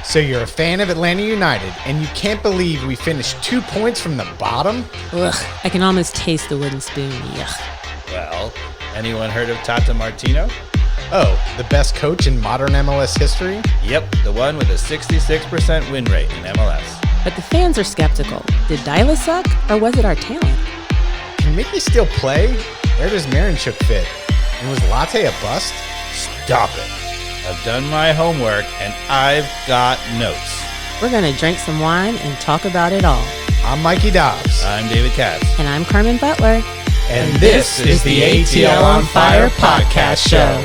So you're a fan of Atlanta United, and you can't believe we finished 2 points from the bottom? Ugh, I can almost taste the wooden spoon. Yuck. Well, anyone heard of Tata Martino? Oh, the best coach in modern MLS history? Yep, the one with a 66% win rate in MLS. But the fans are skeptical. Did Dyla suck, or was it our talent? Can Mickey still play? Where does Marinchuk fit? And was Latte a bust? Stop it. I've done my homework, and I've got notes. We're going to drink some wine and talk about it all. I'm Mikey Dobbs. I'm David Katz. And I'm Carmen Butler. And this is the ATL on Fire podcast show.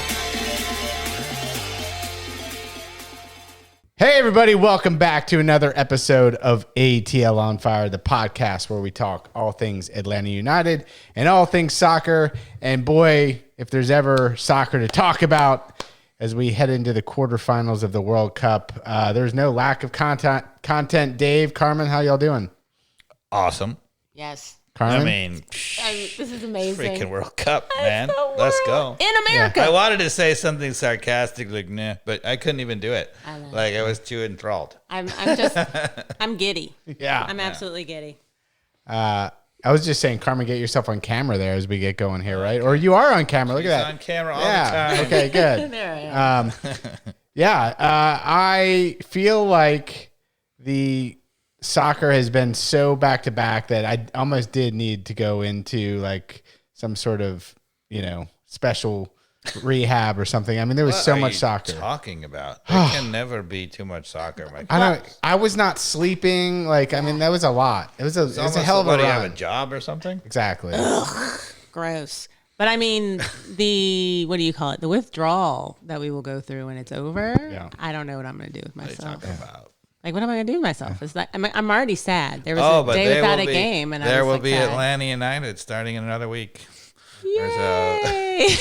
Hey everybody, welcome back to another episode of ATL on Fire, the podcast where we talk all things Atlanta United and all things soccer. And boy, if there's ever soccer to talk about as we head into the quarterfinals of the World Cup, there's no lack of content. Dave, Carmen, how y'all doing? Awesome. Yes. Carmen? I mean, This is amazing. freaking World Cup, man. Let's go. In America. I wanted to say something sarcastic like, nah, but I couldn't even do it. I know. Like, I was too enthralled. I'm giddy. Yeah. I'm absolutely giddy. I was just saying, Carmen, get yourself on camera there as we get going here, right? Or you are on camera. Look at that. On camera all the time. Okay, good. There I am. I feel like the soccer has been so back-to-back that I almost did need to go into like some sort of, special rehab or something. I mean, there was so much soccer. What are you talking about? There can never be too much soccer, Mike. I don't. I was not sleeping. That was a lot. It was a hell of a run. Do you have a job or something? Exactly. Gross. But I mean, what do you call it? The withdrawal that we will go through when it's over. Yeah. I don't know what I'm going to do with myself. What are you talking about? Like, what am I going to do with myself? Is that I'm already sad. There was Oh, a but day without a game, and there I was will like, be sad. Atlanta United starting in another week. Yay!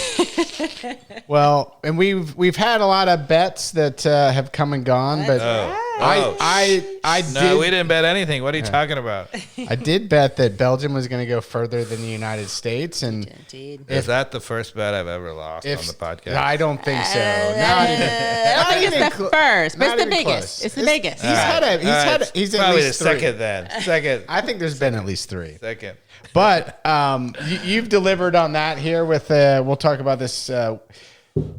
Well, and we've had a lot of bets that have come and gone, but I No, we didn't bet anything. What are you talking about? I did bet that Belgium was going to go further than the United States, and Indeed. Is that the first bet I've ever lost on the podcast? I don't think so. I don't think it's the first, but it's the biggest. It's the biggest. He's at probably least the three. second then. Second. I think there's been at least three. Second. But you've delivered on that here with we'll talk about this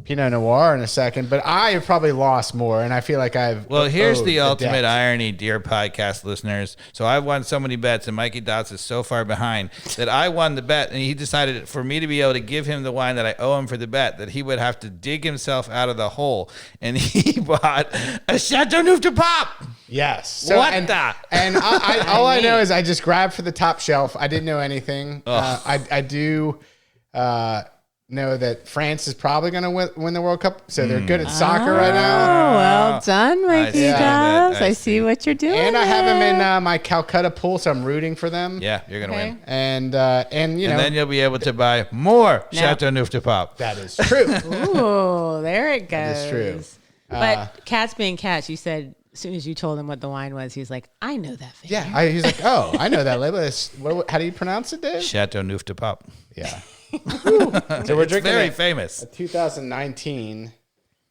Pinot Noir in a second, but I have probably lost more, and I feel like I've Here's owed the ultimate debt. irony, dear podcast listeners. So I've won so many bets, and Mikey Dots is so far behind that I won the bet, and he decided for me to be able to give him the wine that I owe him for the bet, that he would have to dig himself out of the hole, and he bought a Chateauneuf De Pape. Yes. So, What and, the? And all I know is I just grabbed for the top shelf. I didn't know anything. I do know that France is probably going to win the World Cup, so they're good at soccer right now. Oh, well done, Mikey see that. Dobbs. I I see see. what you're doing. And I have them in my Calcutta pool, so I'm rooting for them. Yeah, you're going to Okay. win. And And then you'll be able to buy more Chateauneuf De Pape. that is true. Ooh, there it goes. is true. But cats being cats, you said as soon as you told him what the wine was, he was like, I know that thing. Yeah. He's like, oh, I know that label. How do you pronounce it, Dave? Chateauneuf De Pape. Yeah. So we're drinking Very a famous. 2019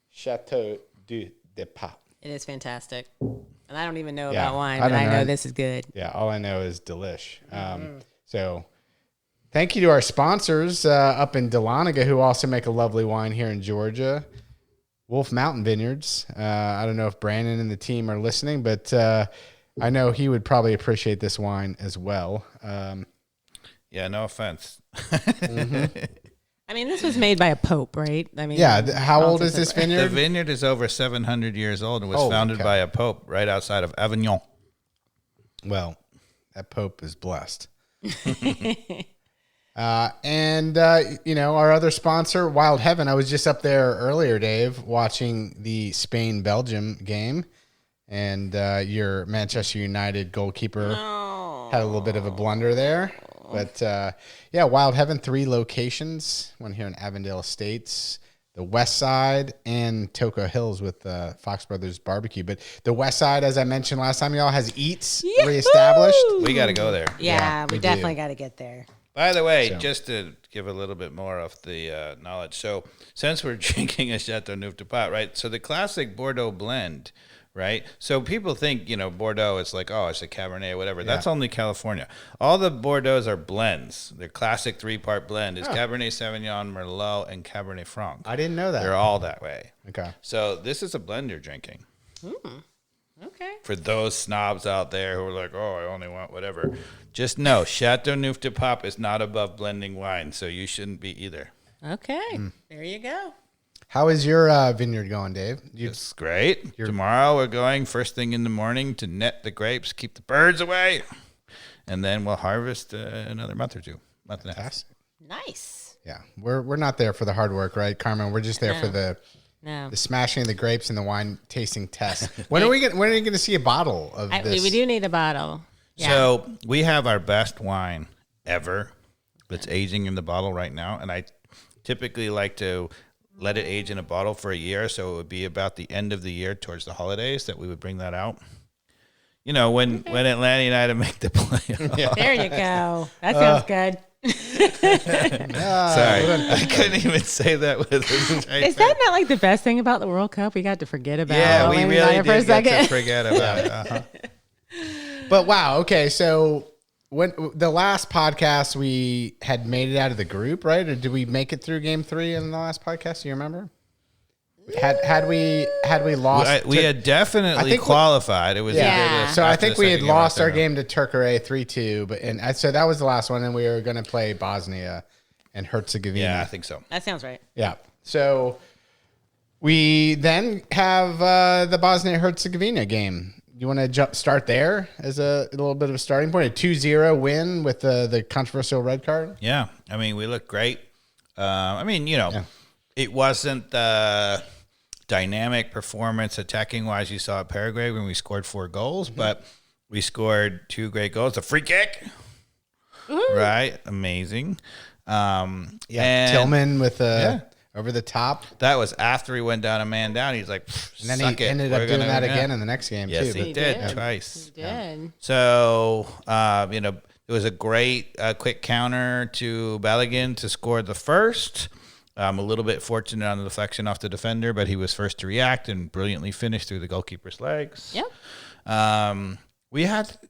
Chateau de Pape. It is fantastic. And I don't even know Yeah, about wine, I but don't I know. know this is good. Yeah, all I know is delish. So thank you to our sponsors up in Dahlonega who also make a lovely wine here in Georgia. Wolf Mountain Vineyards. I don't know if Brandon and the team are listening, but I know he would probably appreciate this wine as well. Yeah, no offense. I mean, this was made by a pope, right? I mean, how old is this The vineyard? vineyard is over 700 years old and was Oh, founded okay. by a pope right outside of Avignon. Well, that Pope is blessed. Our other sponsor, Wild Heaven. I was just up there earlier, Dave, watching the Spain-Belgium game, and your Manchester United goalkeeper had a little bit of a blunder there. But, Wild Heaven, 3 locations, one here in Avondale Estates, the West Side, and Toco Hills with Fox Brothers Barbecue. But the West Side, as I mentioned last time, y'all, has Eats reestablished. We got to go there. Yeah, we we do. definitely got to get there. By the way, So. just to give a little bit more of the knowledge. So since we're drinking a Chateauneuf de Pape, right? So the classic Bordeaux blend right? So people think, Bordeaux is like, oh, it's a Cabernet or whatever. That's only California. All the Bordeaux's are blends. Their classic 3-part blend is Cabernet Sauvignon, Merlot, and Cabernet Franc. I didn't know that. They're all that way. Okay. So this is a blend you're drinking. Okay. For those snobs out there who are like, oh, I only want whatever. Just know, Chateauneuf De Pape is not above blending wine, so you shouldn't be either. Okay. There you go. How is your vineyard going, Dave? It's great. Tomorrow we're going first thing in the morning to net the grapes, keep the birds away, and then we'll harvest another month or two, month and a half. Nice. Yeah, we're not there for the hard work, right, Carmen? We're just there for the smashing of the grapes and the wine tasting test. When are you going to see a bottle of this? We do need a bottle. Yeah. So we have our best wine ever that's aging in the bottle right now, and I typically like to let it age in a bottle for a year, so it would be about the end of the year towards the holidays that we would bring that out. When Atlanta United make the playoffs. There you go. That sounds good. Sorry, I couldn't even say that with a straight Is that not like the best thing about the World Cup? We got to forget about Yeah, we really for a did get to second. forget about it. Uh-huh. But wow, okay, so when the last podcast we had made it out of the group, right? Or did we make it through game 3 in the last podcast? Do you remember? Had we lost? We had definitely qualified. It was So I think we had lost our game to Turkey 3-2, so that was the last one, and we were going to play Bosnia and Herzegovina. Yeah, I think so. That sounds right. Yeah. So we then have the Bosnia Herzegovina game. You want to start there as a little bit of a starting point? A 2-0 win with the controversial red card? Yeah. I mean, we look great. It wasn't the dynamic performance attacking-wise you saw at Paraguay when we scored 4 goals, but we scored 2 great goals. A free kick. Right? Amazing. And Tillman with over the top. That was after he went down a man down. He's like, and then he ended up doing that again in the next game, too. Yes, he did. Twice. He did. So, it was a great quick counter to Balogun to score the first. A little bit fortunate on the deflection off the defender, but he was first to react and brilliantly finished through the goalkeeper's legs. Yep.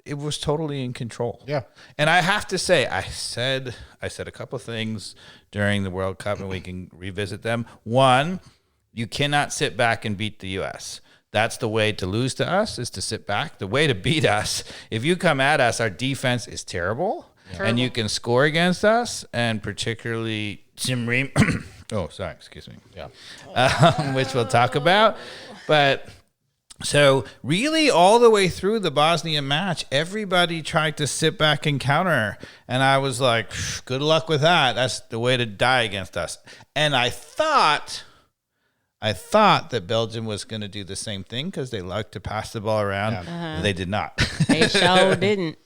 It was totally in control. Yeah. And I have to say, I said a couple things during the World Cup, and we can revisit them. One, you cannot sit back and beat the U.S. That's the way to lose to us, is to sit back. The way to beat us, if you come at us, our defense is terrible. And you can score against us, and particularly Jim Ream. Excuse me. Yeah. Which we'll talk about. But so really all the way through the Bosnia match, everybody tried to sit back and counter. And I was like, good luck with that. That's the way to die against us. And I thought that Belgium was going to do the same thing because they like to pass the ball around. Yeah. They did not. They sure didn't.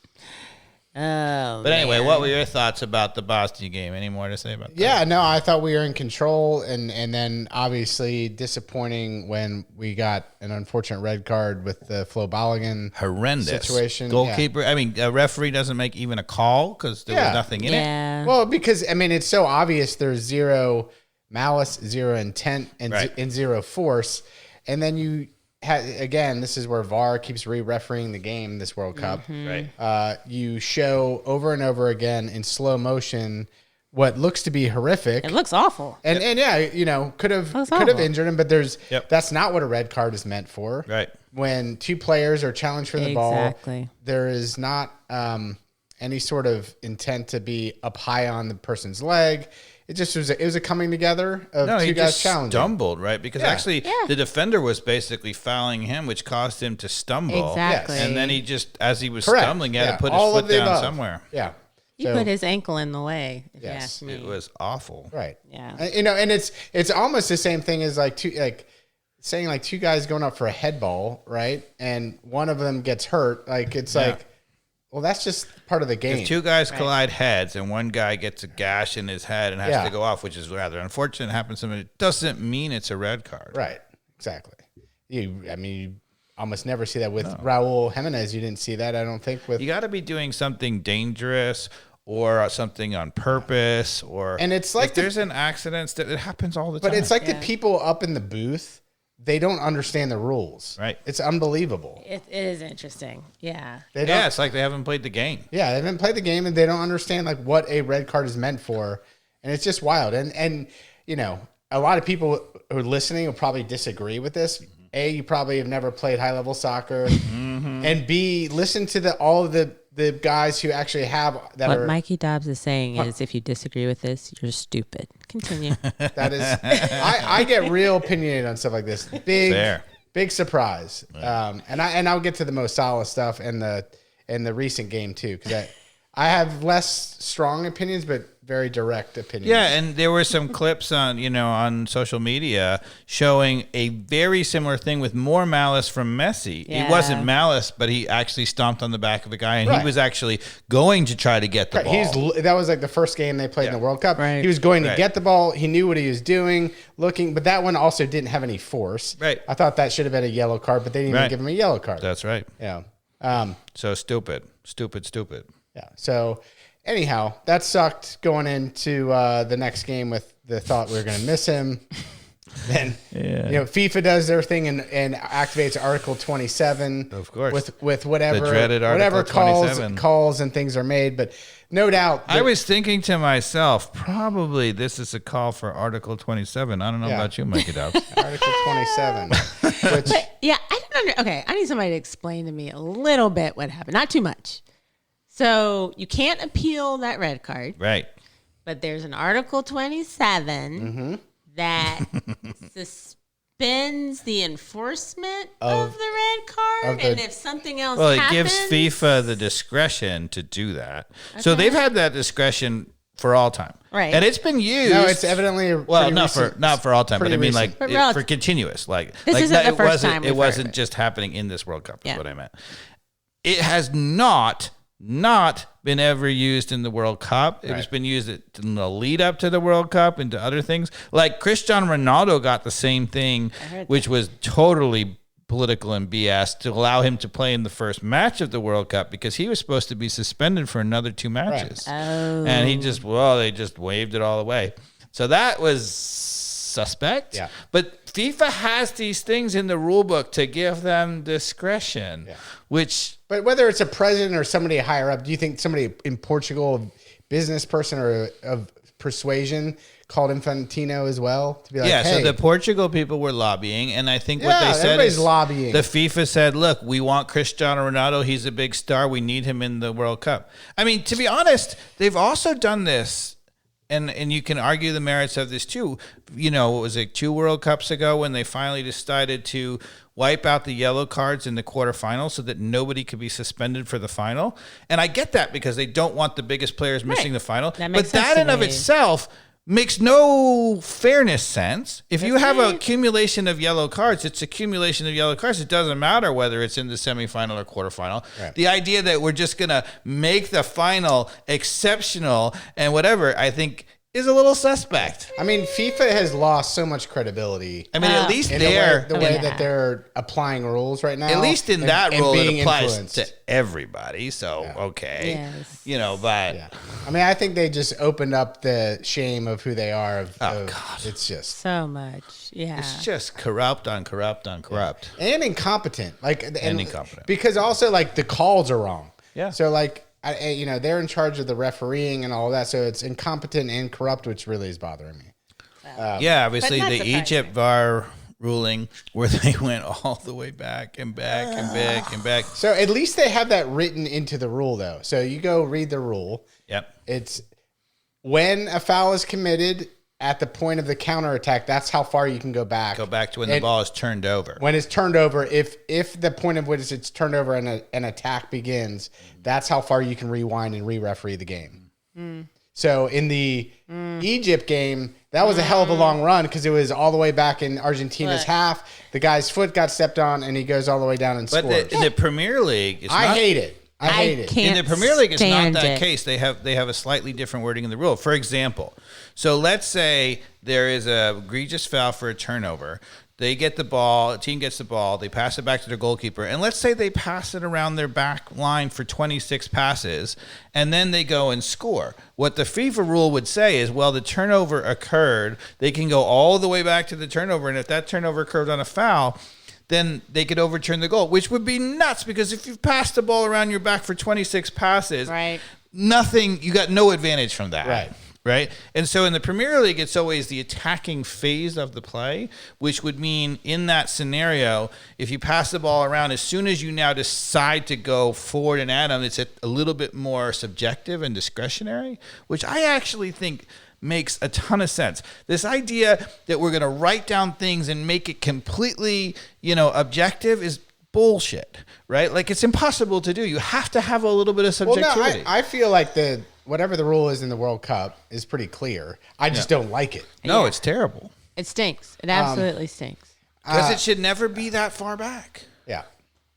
Oh, but anyway, what were your thoughts about the Bosnia game? Any more to say about that? Yeah, no, I thought we were in control, and then obviously disappointing when we got an unfortunate red card with the Flo Balogun horrendous situation. Goalkeeper. Yeah. I mean, a referee doesn't make even a call because there was nothing in it. Well, because it's so obvious there's zero malice, zero intent, and zero force, and then you. Again, this is where VAR keeps re-refereeing the game this World Cup. Right. You show over and over again in slow motion what looks to be horrific. It looks awful. And could have injured him, but that's not what a red card is meant for. Right. When 2 players are challenged for the ball, there is not any sort of intent to be up high on the person's leg. It just was a coming together of 2 guys challenging. Stumbled, right? Because actually the defender was basically fouling him, which caused him to stumble. Exactly. Yes. And then he just, as he was stumbling, he had to put his foot down somewhere. Yeah. He put his ankle in the way. If you ask me. It was awful. Right. Yeah. And it's almost the same thing as saying 2 guys going up for a head ball, right? And one of them gets hurt. Well, that's just part of the game. If 2 guys collide heads and one guy gets a gash in his head and has to go off, which is rather unfortunate, happens to him, it doesn't mean it's a red card. Right. Exactly. You almost never see that with Raul Jimenez. You didn't see that, I don't think. You got to be doing something dangerous or something on purpose, and it's like if there's an accident, that it happens all the time. But it's like the people up in the booth they don't understand the rules. Right. It's unbelievable. It is interesting. Yeah. It's like they haven't played the game. Yeah, they haven't played the game and they don't understand like what a red card is meant for, and it's just wild. And you know, a lot of people who are listening will probably disagree with this. A, you probably have never played high level soccer, and B, listen to all of the guys who actually have that. What Mikey Dobbs is saying is, if you disagree with this, you're stupid. Continue. That is, I get real opinionated on stuff like this. Big surprise. And I'll get to the Mo Salah stuff and the recent game too, because I have less strong opinions, but very direct opinions. Yeah, and there were some clips on social media showing a very similar thing with more malice from Messi. Yeah. It wasn't malice, but he actually stomped on the back of a guy, and he was actually going to try to get the ball. That was like the first game they played in the World Cup. Right. He was going to get the ball. He knew what he was doing, looking, but that one also didn't have any force. Right. I thought that should have been a yellow card, but they didn't even give him a yellow card. That's right. Yeah. So stupid. Yeah. So anyhow, that sucked going into the next game with the thought we were going to miss him. Then, FIFA does their thing and activates Article 27. Of course. With whatever, the dreaded Article 27. calls and things are made. But no doubt. I was thinking to myself, probably this is a call for Article 27. I don't know about you, Mikey Dobbs. Article 27. Which, Yeah, I don't okay, I need somebody to explain to me a little bit what happened. Not too much. So you can't appeal that red card. Right. But there's an Article 27 that suspends the enforcement of the red card. And if something else happens... it gives FIFA the discretion to do that. Okay. So they've had that discretion for all time. Right. And it's been used... No, it's evidently... not for all time, but I mean recent. for continuous. This isn't the first time it wasn't just happening in this World Cup, is what I meant. It has not been ever used in the World Cup. It has been used in the lead up to the World Cup and to other things. Like Cristiano Ronaldo got the same thing, which was totally political and BS, to allow him to play in the first match of the World Cup because he was supposed to be suspended for another 2 matches. Right. Oh. And they just waved it all away. So that was suspect. Yeah. But FIFA has these things in the rule book to give them discretion, which... But whether it's a president or somebody higher up, do you think somebody in Portugal, a business person or of persuasion, called Infantino as well to be like, hey. So the Portugal people were lobbying, and I think what they said is lobbying. The FIFA said, look, we want Cristiano Ronaldo. He's a big star. We need him in the World Cup. I mean, to be honest, they've also done this. And you can argue the merits of this too. You know, what was it, 2 World Cups ago when they finally decided to wipe out the yellow cards in the quarterfinals so that nobody could be suspended for the final? And I get that because they don't want the biggest players missing the final. But that in of itself makes no fairness sense. If you have an accumulation of yellow cards, it's accumulation of yellow cards. It doesn't matter whether it's in the semifinal or quarterfinal. Right. The idea that we're just going to make the final exceptional and whatever, I think is a little suspect. I mean, FIFA has lost so much credibility. I mean, at least the way that they're applying rules right now. At least in that rule, it applies influenced to everybody. So, okay. Yes. You know, but... Yeah. I mean, I think they just opened up the shame of who they are. God. It's just... So much. Yeah. It's just corrupt on corrupt on corrupt. Yeah. And incompetent. And incompetent. Because also, the calls are wrong. Yeah. So, they're in charge of the refereeing and all that. So it's incompetent and corrupt, which really is bothering me. Obviously the Egypt VAR ruling where they went all the way back and back and back and back. So at least they have that written into the rule, though. So you go read the rule. Yep. It's when a foul is committed at the point of the counterattack, that's how far you can go back. Go back to when the ball is turned over. When it's turned over, if the point of which it's turned over and an attack begins, that's how far you can rewind and re-referee the game. So in the Egypt game, that was a hell of a long run because it was all the way back in Argentina's half. The guy's foot got stepped on, and he goes all the way down and scores. But the Premier League, I hate it. I hate it. In the Premier League, it's not that case. They have a slightly different wording in the rule. For example, so let's say there is a egregious foul for a turnover. They get the ball, the team gets the ball, they pass it back to their goalkeeper. And let's say they pass it around their back line for 26 passes, and then they go and score. What the FIFA rule would say is, well, the turnover occurred. They can go all the way back to the turnover, and if that turnover occurred on a foul, then they could overturn the goal, which would be nuts because if you've passed the ball around your back for 26 passes, Right. you got no advantage from that. Right. Right. And so in the Premier League, it's always the attacking phase of the play, which would mean in that scenario, if you pass the ball around, as soon as you now decide to go forward and at them, it's a little bit more subjective and discretionary, which I actually think makes a ton of sense. This idea that we're going to write down things and make it completely, objective is bullshit, right? Like it's impossible to do. You have to have a little bit of subjectivity. I feel like whatever the rule is in the World Cup is pretty clear. I just don't like it. No, it's terrible. It stinks. It absolutely stinks. Because it should never be that far back. Yeah.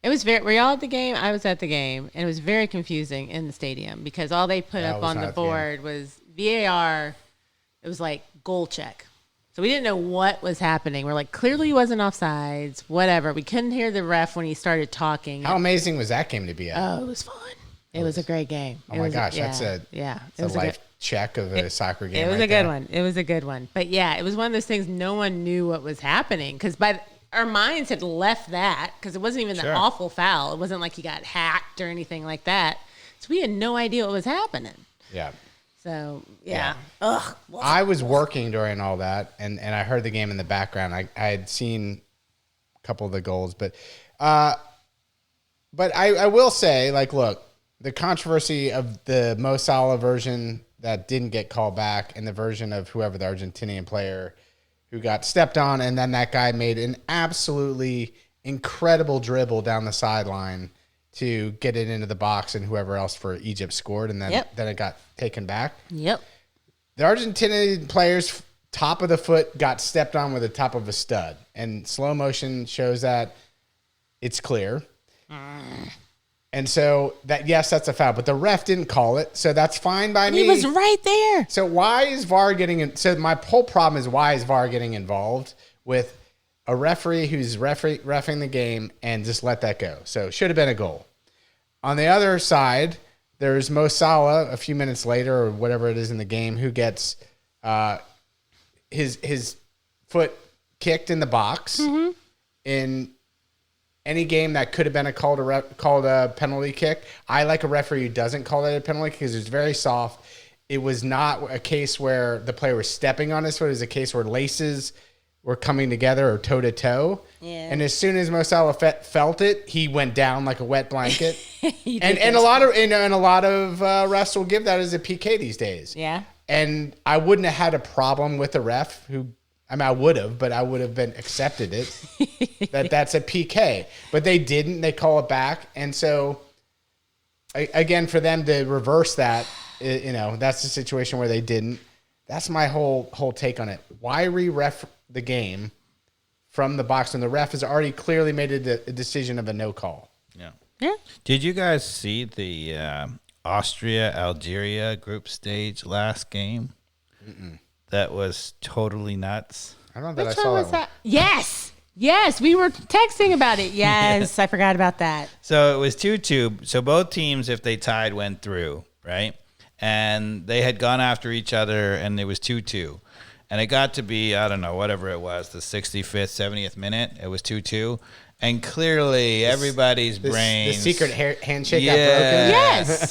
It was were y'all at the game? I was at the game, and it was very confusing in the stadium because all they put up on the board was VAR. It was like goal check. So we didn't know what was happening. We're like, clearly he wasn't offsides, whatever. We couldn't hear the ref when he started talking. How amazing was that game to be at? Oh, it was fun. It was a great game. Oh my gosh, that's a life check of a soccer game. It was a good one. It was a good one. But yeah, it was one of those things no one knew what was happening because our minds had left that because it wasn't even the awful foul. It wasn't like he got hacked or anything like that. So we had no idea what was happening. Yeah. So yeah. Ugh. I was working during all that, and I heard the game in the background. I had seen a couple of the goals, but I will say, like, look. The controversy of the Mo Salah version that didn't get called back and the version of whoever the Argentinian player who got stepped on, and then that guy made an absolutely incredible dribble down the sideline to get it into the box, and whoever else for Egypt scored, and then it got taken back. Yep. The Argentinian player's top of the foot got stepped on with the top of a stud, and slow motion shows that it's clear. And so that's a foul, but the ref didn't call it, so that's fine by me. He was right there. So why is VAR getting in? So my whole problem is why is VAR getting involved with a referee who's reffing the game and just let that go? So it should have been a goal. On the other side, there's Mo Salah a few minutes later or whatever it is in the game who gets his foot kicked in the box in any game that could have been called a penalty kick. I like a referee who doesn't call it a penalty because it's very soft. It was not a case where the player was stepping on his foot. It was a case where laces were coming together or toe to toe. Yeah. And as soon as Mo Salah felt it, he went down like a wet blanket. and a lot of refs will give that as a PK these days. Yeah. And I wouldn't have had a problem with a ref who. I mean, I would have, but I would have been accepted it. That's a PK. But they didn't. They call it back. And so, again, for them to reverse that, that's the situation where they didn't. That's my whole take on it. Why re-ref the game from the box when the ref has already clearly made a decision of a no call? Yeah. Yeah. Did you guys see the Austria-Algeria group stage last game? Mm-mm. That was totally nuts. I don't know that I saw that one. Yes, we were texting about it. Yes, I forgot about that. So it was 2-2. So both teams, if they tied, went through, right? And they had gone after each other, and it was 2-2. And it got to be, I don't know, whatever it was, the 65th, 70th minute. It was 2-2. And clearly everybody's brains. The secret handshake got broken? Yes.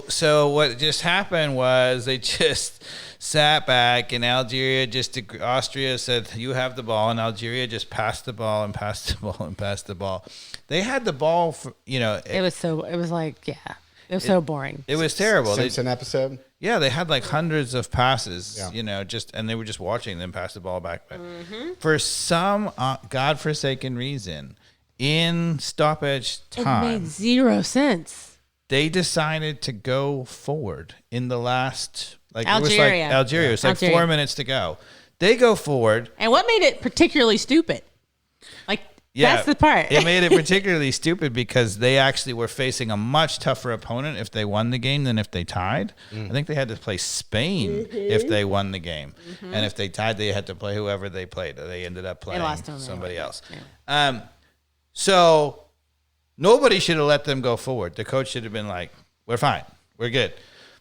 So what just happened was they just sat back, and Austria said, you have the ball, and Algeria just passed the ball and passed the ball and passed the ball. They had the ball for, It was so boring. It was terrible. Simpson episode? Yeah, they had like hundreds of passes, and they were just watching them pass the ball back. For some godforsaken reason, in stoppage time, it made zero sense. They decided to go forward in the last, Algeria. It was like 4 minutes to go. They go forward. And what made it particularly stupid? Like, Yeah, That's the part. It made it particularly stupid because they actually were facing a much tougher opponent if they won the game than if they tied. I think they had to play Spain if they won the game. And if they tied, they had to play whoever they played. They ended up playing somebody else. Yeah. So nobody should have let them go forward. The coach should have been like, we're fine. We're good.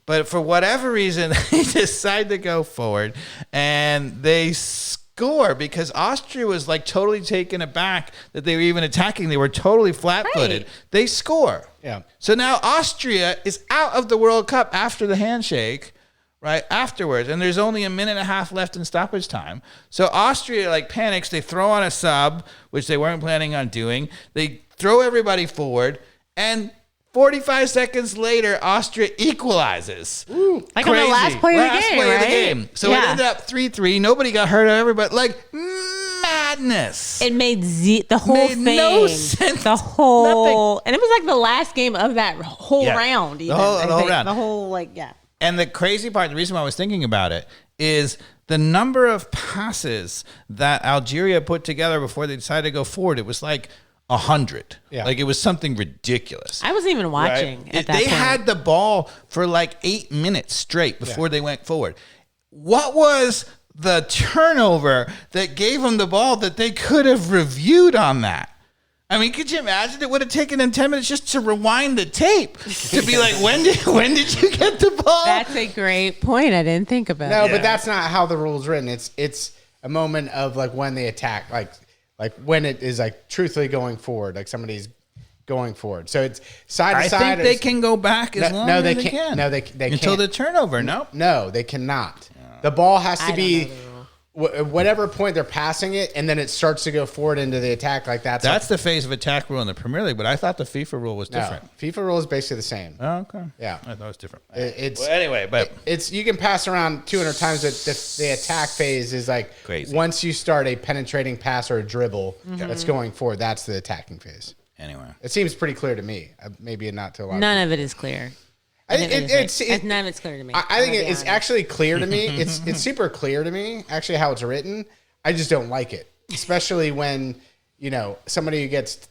But for whatever reason, they decide to go forward, and they score because Austria was like totally taken aback that they were even attacking. They were totally flat-footed. Right. They score. Yeah. So now Austria is out of the World Cup after the handshake, right, afterwards, and there's only a minute and a half left in stoppage time. So Austria like panics. They throw on a sub, which they weren't planning on doing. They throw everybody forward, and 45 seconds later, Austria equalizes. Ooh, like crazy. On the last play of the game. So it ended up 3-3. Nobody got hurt, everybody. Like, madness. It made the whole thing. No sense. The whole. Nothing. And it was like the last game of that whole round. Even, the whole round. The whole, like, yeah. And the crazy part, the reason why I was thinking about it, is the number of passes that Algeria put together before they decided to go forward. It was like 100. Yeah. Like it was something ridiculous. I wasn't even watching at that They point. had the ball for like 8 minutes straight before they went forward. What was the turnover that gave them the ball that they could have reviewed on that? I mean, could you imagine? It would have taken them 10 minutes just to rewind the tape to be like, when did you get the ball? That's a great point. I didn't think about it. No, but that's not how the rule's written. It's a moment of like when they attack, like when it is like truthfully going forward, like somebody's going forward. So it's side to side. I think they can go back as long as they can. No, they can't. Until the turnover, No, they cannot. The ball has to be whatever point they're passing it, and then it starts to go forward into the attack. Like that's the phase of attack rule in the Premier League, but I thought the FIFA rule was different. FIFA rule is basically the same. Oh, okay. Yeah. I thought it was different. It's you can pass around 200 times, but the attack phase is like crazy. Once you start a penetrating pass or a dribble that's going forward, that's the attacking phase. Anyway. It seems pretty clear to me. Maybe not to a lot None of it is clear. None of it's clear to me. I think it's actually clear to me. It's super clear to me, actually, how it's written. I just don't like it, especially when, somebody who gets,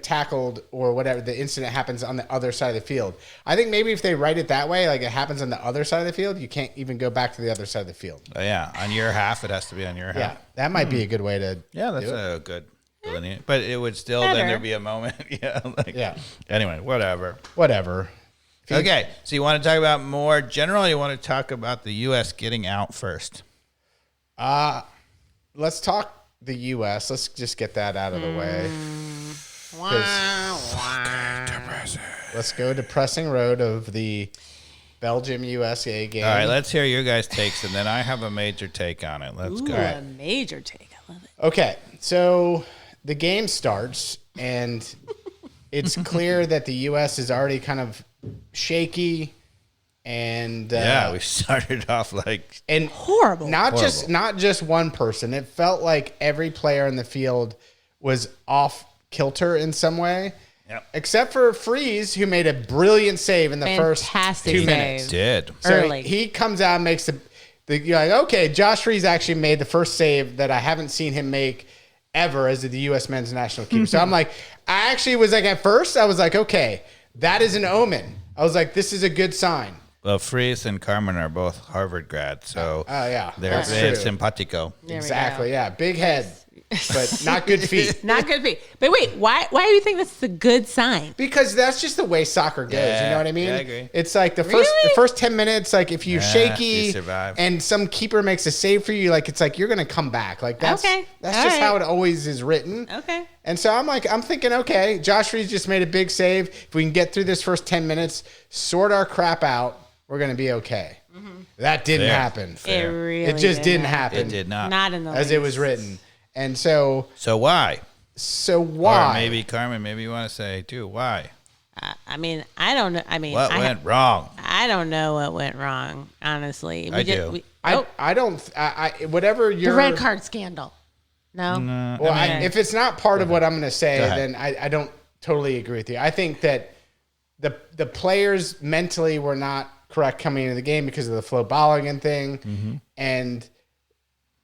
tackled or whatever, the incident happens on the other side of the field. I think maybe if they write it that way, like it happens on the other side of the field, you can't even go back to the other side of the field. On your half, it has to be on your half. Yeah, that might be a good way to that's a good delineate. But it would still, then there'd be a moment. Anyway, whatever. Okay, so you want to talk about more general, or you want to talk about the U.S. getting out first? Let's talk the U.S. Let's just get that out of the way. Let's go depressing road of the Belgium-USA game. All right, let's hear your guys' takes, and then I have a major take on it. Let's go. A major take. I love it. Okay, so the game starts, and it's clear that the U.S. is already kind of shaky, and we started off like horrible. Not just one person. It felt like every player in the field was off kilter in some way, except for Freeze, who made a brilliant save in the first 2 minutes. So early. He comes out and makes you're like, okay, Josh Freeze actually made the first save that I haven't seen him make ever as the U.S. men's national keeper. So I'm like, I actually was like, at first I was like, okay, that is an omen. I was like, this is a good sign. Well, Freeze and Carmen are both Harvard grads, so they're simpatico. Exactly, big head, but not good feet. Not good feet. But wait, why do you think that's a good sign? Because that's just the way soccer goes. You know what I mean? Yeah, I agree. It's like the first 10 minutes, like if you're shaky and some keeper makes a save for you, like it's like you're gonna come back. Like that's just how it always is written. Okay. And so I'm thinking, okay, Josh Freeze just made a big save. If we can get through this first 10 minutes, sort our crap out, we're gonna be okay. Mm-hmm. That didn't happen. It just didn't happen. It did not. Not in the as it was written. And so why? Or maybe Carmen, maybe you want to say too, why? I mean, I don't know. I mean, what went wrong? I don't know what went wrong, honestly. I do. I don't. Whatever your the red card scandal. No. Well, if it's not part of what I'm going to say, then I don't totally agree with you. I think that the players mentally were not correct coming into the game because of the flow balling thing, and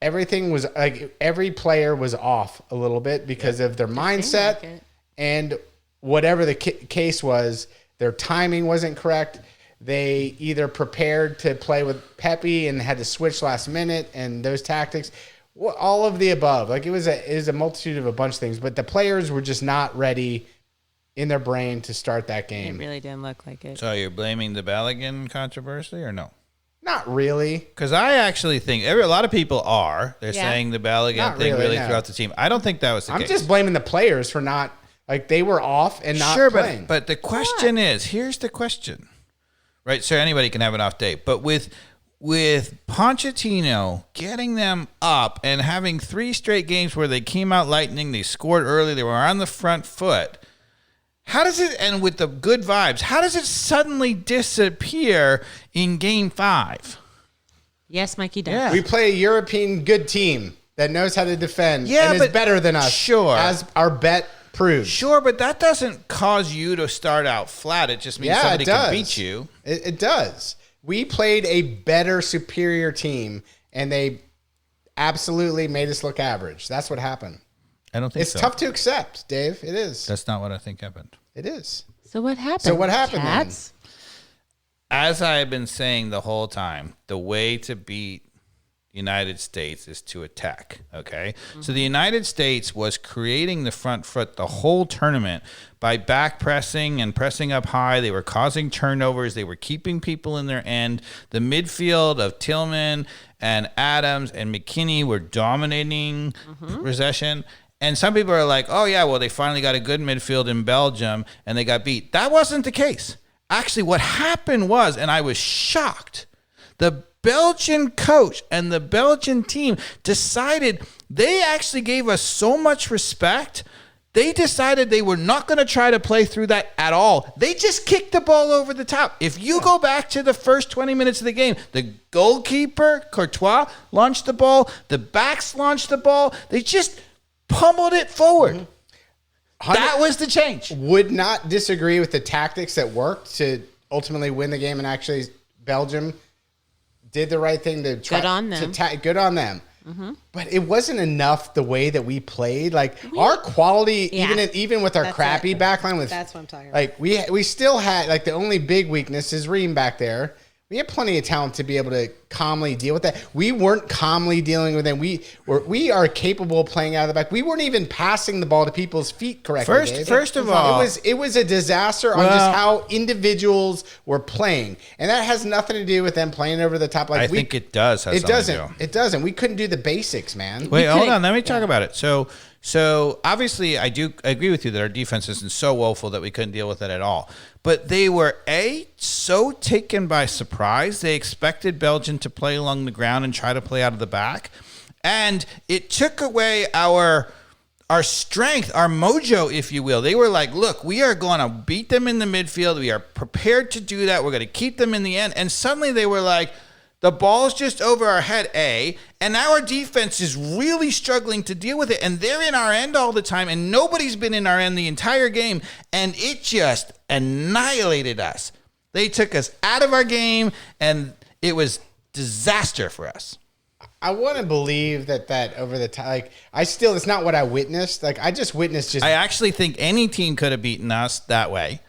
everything was like every player was off a little bit because of their mindset and whatever the case was, their timing wasn't correct. They either prepared to play with Pepe and had to switch last minute and those tactics, all of the above. Like it was a multitude of a bunch of things, but the players were just not ready in their brain to start that game. It really didn't look like it. So you're blaming the Balogun controversy or no? Not really. Because I actually think a lot of people are. They're saying the Balogun thing really threw out the team. I don't think that was the case. I'm just blaming the players for not, like they were off and not playing. But the question is, here's the question. Right, so anybody can have an off day. But with Pochettino getting them up and having 3 straight games where they came out lightning, they scored early, they were on the front foot, how does it, and with the good vibes, how does it suddenly disappear in Game 5? Yes, Mikey does. Yeah. We play a European good team that knows how to defend and is better than us. Sure. As our bet proves. Sure, but that doesn't cause you to start out flat. It just means somebody can beat you. It does. We played a better, superior team, and they absolutely made us look average. That's what happened. I don't think it's tough to accept, Dave. It is. That's not what I think happened. It is. So what happened? Cats? As I have been saying the whole time, the way to beat United States is to attack, okay? Mm-hmm. So the United States was creating the front foot the whole tournament by back pressing and pressing up high. They were causing turnovers. They were keeping people in their end. The midfield of Tillman and Adams and McKinney were dominating possession. And some people are like, oh, yeah, well, they finally got a good midfield in Belgium and they got beat. That wasn't the case. Actually, what happened was, and I was shocked, the Belgian coach and the Belgian team decided they actually gave us so much respect. They decided they were not going to try to play through that at all. They just kicked the ball over the top. If you go back to the first 20 minutes of the game, the goalkeeper, Courtois, launched the ball. The backs launched the ball. They just pummeled it forward. That was the change. Would not disagree with the tactics that worked to ultimately win the game, and actually Belgium did the right thing to try. Good on them. Good on them. Mm-hmm. But it wasn't enough the way that we played. Like our quality, even with our crappy backline, that's what I'm talking about. Like we still had, like, the only big weakness is Ream back there. We had plenty of talent to be able to calmly deal with that. We weren't calmly dealing with them. We are capable of playing out of the back. We weren't even passing the ball to people's feet correctly. First of all, it was a disaster on just how individuals were playing, and that has nothing to do with them playing over the top. Like I think it does. It doesn't. We couldn't do the basics, man. Wait, hold on. Let me talk about it. So obviously, I agree with you that our defense isn't so woeful that we couldn't deal with it at all. But they were, so taken by surprise. They expected Belgium to play along the ground and try to play out of the back. And it took away our strength, our mojo, if you will. They were like, look, we are going to beat them in the midfield. We are prepared to do that. We're going to keep them in the end. And suddenly they were like, the ball's just over our head, and our defense is really struggling to deal with it, and they're in our end all the time, and nobody's been in our end the entire game, and it just annihilated us. They took us out of our game, and it was disaster for us. I want to believe that over the time, like, it's not what I witnessed. Like, I just witnessed I actually think any team could have beaten us that way.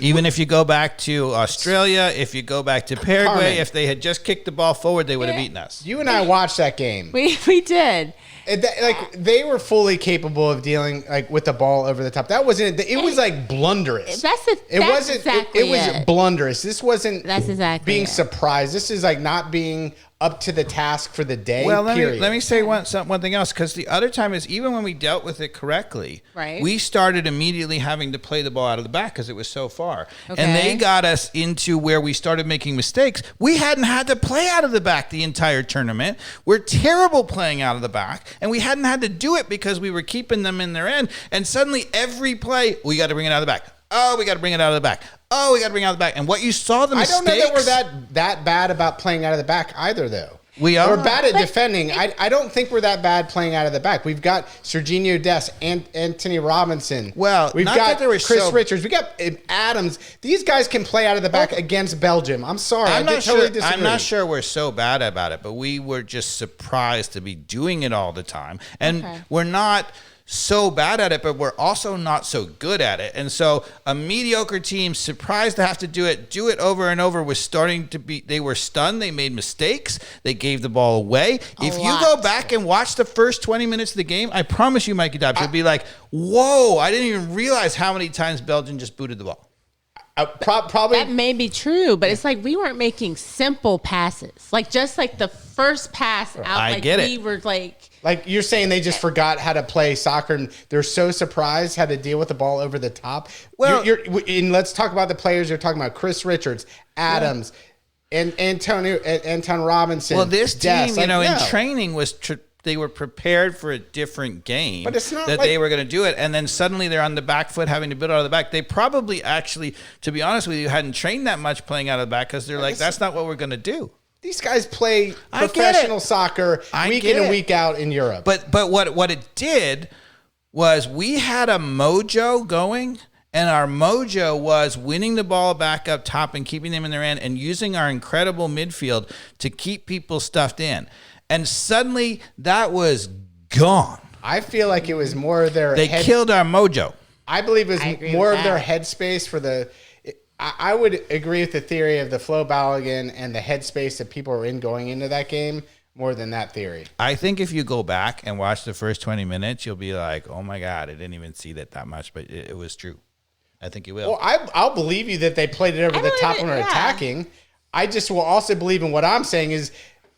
Even if you go back to Australia, if you go back to Paraguay, Carmen, if they had just kicked the ball forward, they would have beaten us. You and I watched that game. We did. They were fully capable of dealing with the ball over the top. That wasn't it. It was like blunderous. It was blunderous. This wasn't being surprised. This is like not being up to the task for the day. Well, let me say one thing else, because the other time is, even when we dealt with it correctly, we started immediately having to play the ball out of the back because it was so far. Okay. And they got us into where we started making mistakes. We hadn't had to play out of the back the entire tournament. We're terrible playing out of the back, and we hadn't had to do it because we were keeping them in their end. And suddenly every play, we got to bring it out of the back. Oh, we got to bring it out of the back. Oh, we got to bring it out of the back. And what you saw the mistakes. I don't know that we're that bad about playing out of the back either, though. We are. We're bad at defending. I don't think we're that bad playing out of the back. We've got Serginho Dest and Anthony Robinson. Well, we've not got that they were Chris Richards. We got Adams. These guys can play out of the back against Belgium. I'm sorry. I'm not totally sure. disagree. I'm not sure we're so bad about it, but we were just surprised to be doing it all the time, and we're not so bad at it, but we're also not so good at it. And so a mediocre team, surprised to have to do it over and over, was starting to be, they were stunned. They made mistakes. They gave the ball away. If you go back and watch the first 20 minutes of the game, I promise you, Mikey Dobbs, you'll be like, whoa, I didn't even realize how many times Belgium just booted the ball. Probably that may be true, but it's like we weren't making simple passes. Like just like the first pass out, I like get we it. were like you're saying they just forgot how to play soccer and they're so surprised how to deal with the ball over the top. Well, and let's talk about the players you're talking about. Chris Richards, Adams, and Anton Robinson. Well, this team, Dest, in training was they were prepared for a different game, but it's not that they were going to do it, and then suddenly they're on the back foot having to build out of the back. They probably actually, to be honest with you, hadn't trained that much playing out of the back because they're like, that's not what we're going to do. These guys play professional soccer week in and week out in Europe. But what it did was we had a mojo going, and our mojo was winning the ball back up top and keeping them in their end and using our incredible midfield to keep people stuffed in. And suddenly that was gone. I feel like it was more of their killed our mojo. I believe it was more of their headspace for the I would agree with the theory of the Flo Balogun and the headspace that people are in going into that game more than that theory. I think if you go back and watch the first 20 minutes, you'll be like, oh my God, I didn't even see that much, but it was true. I think you will. Well, I'll believe you that they played it over the top when they're attacking. I just will also believe in what I'm saying is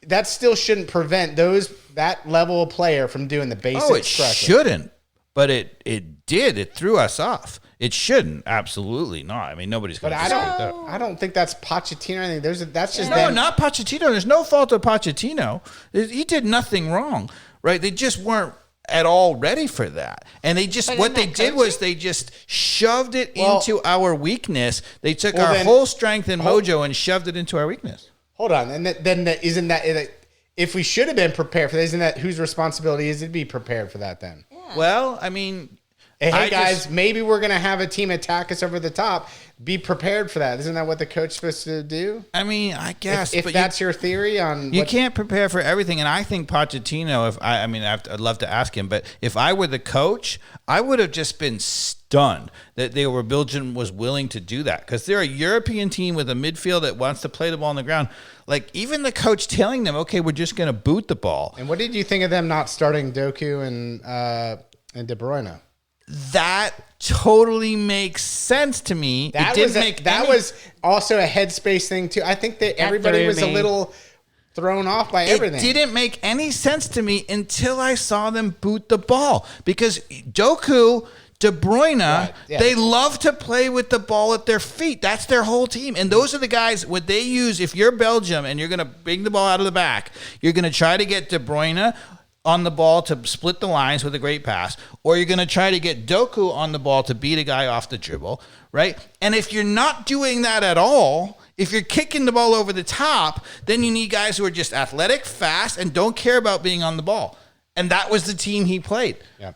that still shouldn't prevent that level of player from doing the basics. Oh, it shouldn't, but it did. It threw us off. It shouldn't. Absolutely not. I mean, nobody's going to dispute that. I don't think that's Pochettino. I think that's just no, not Pochettino. There's no fault of Pochettino. He did nothing wrong, right? They just weren't at all ready for that. And they just, what they did was they just shoved it into our weakness. They took our whole strength and mojo and shoved it into our weakness. Hold on. And then isn't that, if we should have been prepared for that, isn't that whose responsibility is it to be prepared for that then? Yeah. Well, I mean, hey guys, maybe we're going to have a team attack us over the top. Be prepared for that. Isn't that what the coach is supposed to do? I mean, I guess. If that's your theory on... You can't prepare for everything. And I think Pochettino, I'd love to ask him, but if I were the coach, I would have just been stunned that Belgium was willing to do that. Because they're a European team with a midfield that wants to play the ball on the ground. Like, even the coach telling them, okay, we're just going to boot the ball. And what did you think of them not starting Doku and De Bruyne? That totally makes sense to me. That was also a headspace thing too. I think that everybody was a little thrown off by everything. It didn't make any sense to me until I saw them boot the ball because Doku, De Bruyne, they love to play with the ball at their feet. That's their whole team. And those are the guys, what they use, if you're Belgium and you're going to bring the ball out of the back, you're going to try to get De Bruyne on the ball to split the lines with a great pass, or you're going to try to get Doku on the ball to beat a guy off the dribble, right? And if you're not doing that at all, if you're kicking the ball over the top, then you need guys who are just athletic, fast, and don't care about being on the ball. And that was the team he played. Yeah.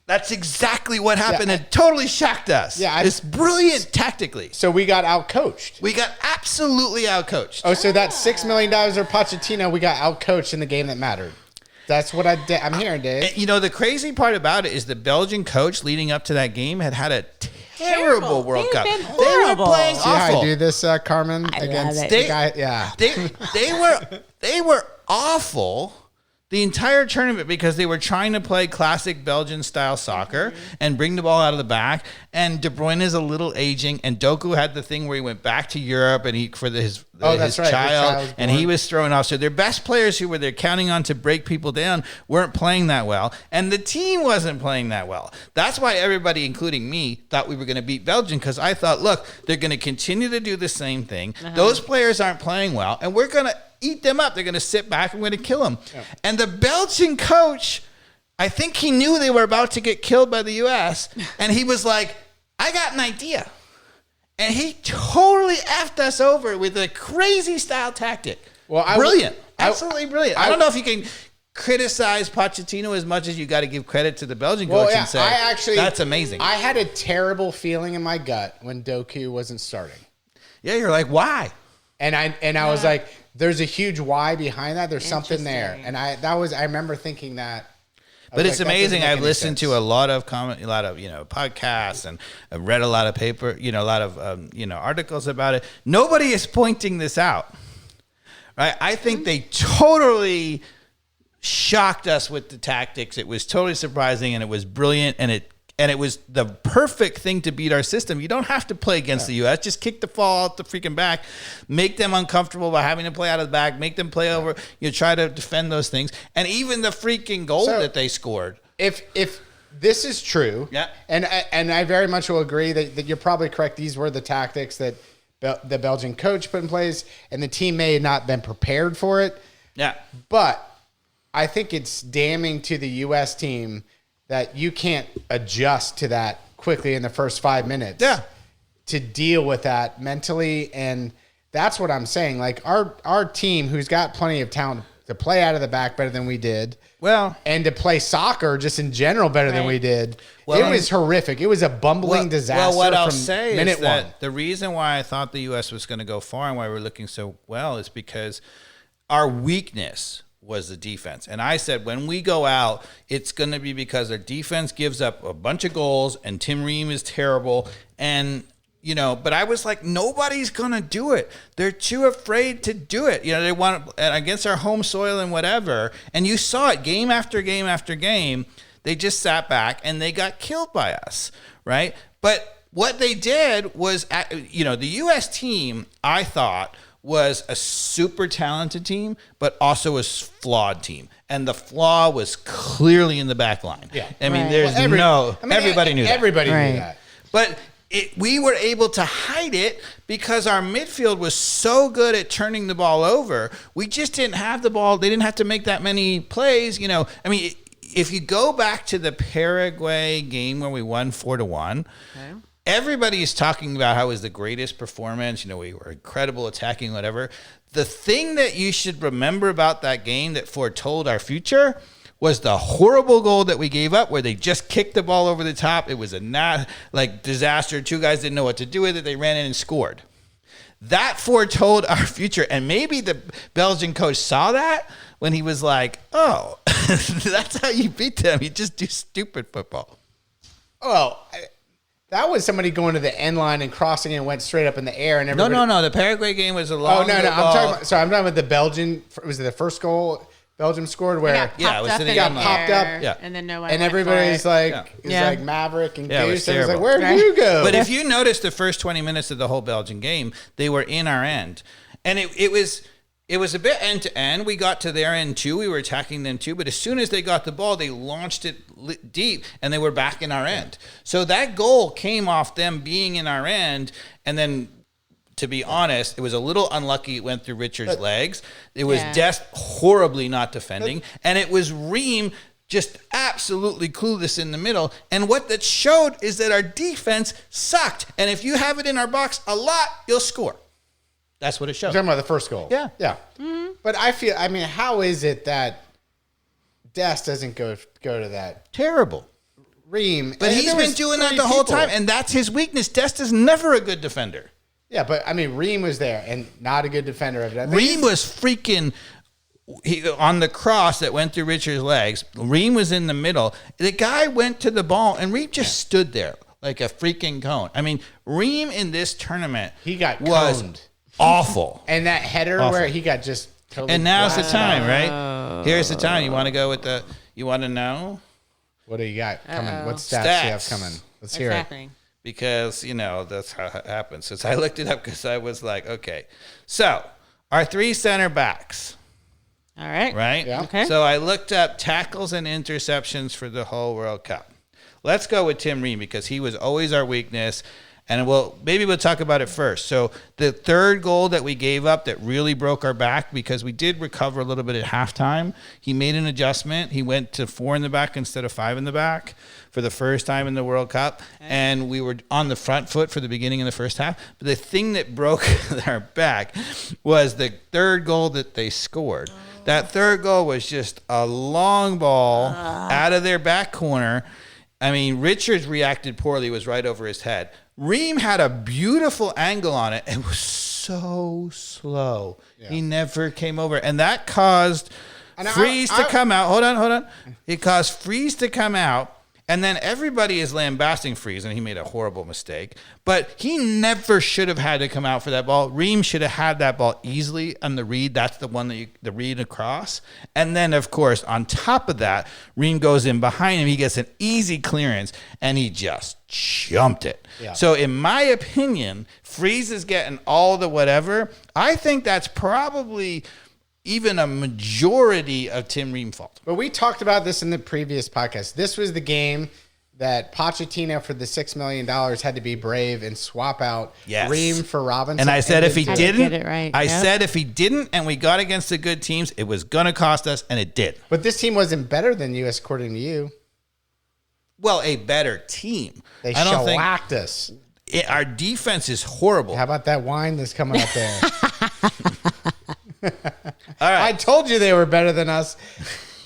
That's exactly what happened. It totally shocked us. Yeah, it's brilliant tactically. So we got outcoached. We got absolutely outcoached. Oh, so that $6 million of Pochettino, we got outcoached in the game that mattered. That's what I'm hearing, Dave. You know, the crazy part about it is the Belgian coach leading up to that game had a terrible World Cup. They were playing See awful. how I do this, Carmen? Against the guy? Yeah. They were awful the entire tournament because they were trying to play classic Belgian style soccer and bring the ball out of the back. And De Bruyne is a little aging, and Doku had the thing where he went back to Europe and his child, and he was thrown off. So their best players who they're counting on to break people down weren't playing that well, and the team wasn't playing that well. That's why everybody, including me, thought we were going to beat Belgium because I thought, look, they're going to continue to do the same thing. Those players aren't playing well, and we're going to eat them up. They're going to sit back and we're going to kill them. Yeah. And the Belgian coach, I think he knew they were about to get killed by the U.S., and he was like, I got an idea. And he totally effed us over with a crazy style tactic. Well, Brilliant. Absolutely brilliant. I don't know if you can criticize Pochettino as much as you got to give credit to the Belgian coach and say, that's amazing. I had a terrible feeling in my gut when Doku wasn't starting. Yeah, you're like, why? And I was like, there's a huge why behind that. There's something there. And I remember thinking that. But it's amazing. I've listened to a lot of podcasts, and I've read a lot of paper, a lot of articles about it. Nobody is pointing this out, right? I think they totally shocked us with the tactics. It was totally surprising, and it was brilliant, and it was the perfect thing to beat our system. You don't have to play against the U.S. Just kick the ball out the freaking back, make them uncomfortable by having to play out of the back, make them play over. Try to defend those things, and even the freaking goal that they scored. If this is true, and I very much will agree that you're probably correct. These were the tactics that the Belgian coach put in place, and the team may have not been prepared for it. Yeah, but I think it's damning to the U.S. team that you can't adjust to that quickly in the first 5 minutes to deal with that mentally. And that's what I'm saying. Like our team, who's got plenty of talent to play out of the back better than we did, and to play soccer just in general better than we did, it was horrific. It was a bumbling disaster. Well, what I'll say is that the reason why I thought the U.S. was going to go far and why we're looking so well is because our weakness was the defense. And I said, when we go out, it's going to be because our defense gives up a bunch of goals and Tim Ream is terrible. And, but I was like, nobody's going to do it. They're too afraid to do it. They want against our home soil and whatever. And you saw it game after game after game. They just sat back and they got killed by us. Right. But what they did was, the U.S. team, I thought, was a super talented team, but also a flawed team. And the flaw was clearly in the back line. Yeah. I mean, everybody knew that. Everybody knew that. But we were able to hide it because our midfield was so good at turning the ball over. We just didn't have the ball. They didn't have to make that many plays. If you go back to the Paraguay game where we won 4-1, everybody is talking about how it was the greatest performance. We were incredible attacking, whatever. The thing that you should remember about that game that foretold our future was the horrible goal that we gave up where they just kicked the ball over the top. It was a disaster. Two guys didn't know what to do with it. They ran in and scored. That foretold our future. And maybe the Belgian coach saw that when he was like, oh, that's how you beat them. You just do stupid football. Well, that was somebody going to the end line and crossing and went straight up in the air. And everybody... No. The Paraguay game was a long. Oh no. I'm talking about the Belgian. Was it the first goal Belgium scored where? It was it got popped up. Yeah. And then no one. And everybody's like, like Maverick and Goose. And it was like, where did you go? But if you notice the first 20 minutes of the whole Belgian game, they were in our end, and it was a bit end to end. We got to their end too. We were attacking them too. But as soon as they got the ball, they launched it deep and they were back in our end. So that goal came off them being in our end. And then, to be honest, it was a little unlucky. It went through Richard's legs. It was Dest horribly not defending. And it was Ream just absolutely clueless in the middle. And what that showed is that our defense sucked. And if you have it in our box a lot, you'll score. That's what it showed. You're talking about the first goal. Yeah. Mm-hmm. But how is it that Dest doesn't go to that? Terrible. Ream. But he's been doing that the whole time, and that's his weakness. Dest is never a good defender. Yeah, but Ream was there and not a good defender of that. Ream was freaking on the cross that went through Richard's legs. Ream was in the middle. The guy went to the ball, and Ream just stood there like a freaking cone. Ream in this tournament was coned. Awful. And that header where he got just totally. And now's the time, right? Here's the time. You want to go with you want to know? What do you got coming? What stats do you have coming? Let's hear it. Because, that's how it happens. So I looked it up because I was like, okay. So our 3 center backs. All right. Right? Yeah. Okay. So I looked up tackles and interceptions for the whole World Cup. Let's go with Tim Ream because he was always our weakness. And maybe we'll talk about it first. So the third goal that we gave up that really broke our back, because we did recover a little bit at halftime, he made an adjustment. He went to 4 in the back instead of 5 in the back for the first time in the World Cup. And we were on the front foot for the beginning of the first half. But the thing that broke our back was the third goal that they scored. That third goal was just a long ball out of their back corner. I mean, Richards reacted poorly, was right over his head. Ream had a beautiful angle on it and was so slow. Yeah. He never came over. And that caused Freeze to come out. Hold on. It caused Freeze to come out. And then everybody is lambasting Freeze, and he made a horrible mistake. But he never should have had to come out for that ball. Ream should have had that ball easily on the read. That's the one the read across. And then, of course, on top of that, Ream goes in behind him. He gets an easy clearance, and he just jumped it. Yeah. So in my opinion, Freeze is getting all the whatever. I think that's probably even a majority of Tim Ream fault. But we talked about this in the previous podcast. This was the game that Pochettino for the $6 million had to be brave and swap out Ream for Robinson. And I said if he didn't, I said if he didn't and we got against the good teams, it was going to cost us, and it did. But this team wasn't better than US according to you. Well, a better team. They shellacked us. Our defense is horrible. How about that wine that's coming up there? All right. I told you they were better than us.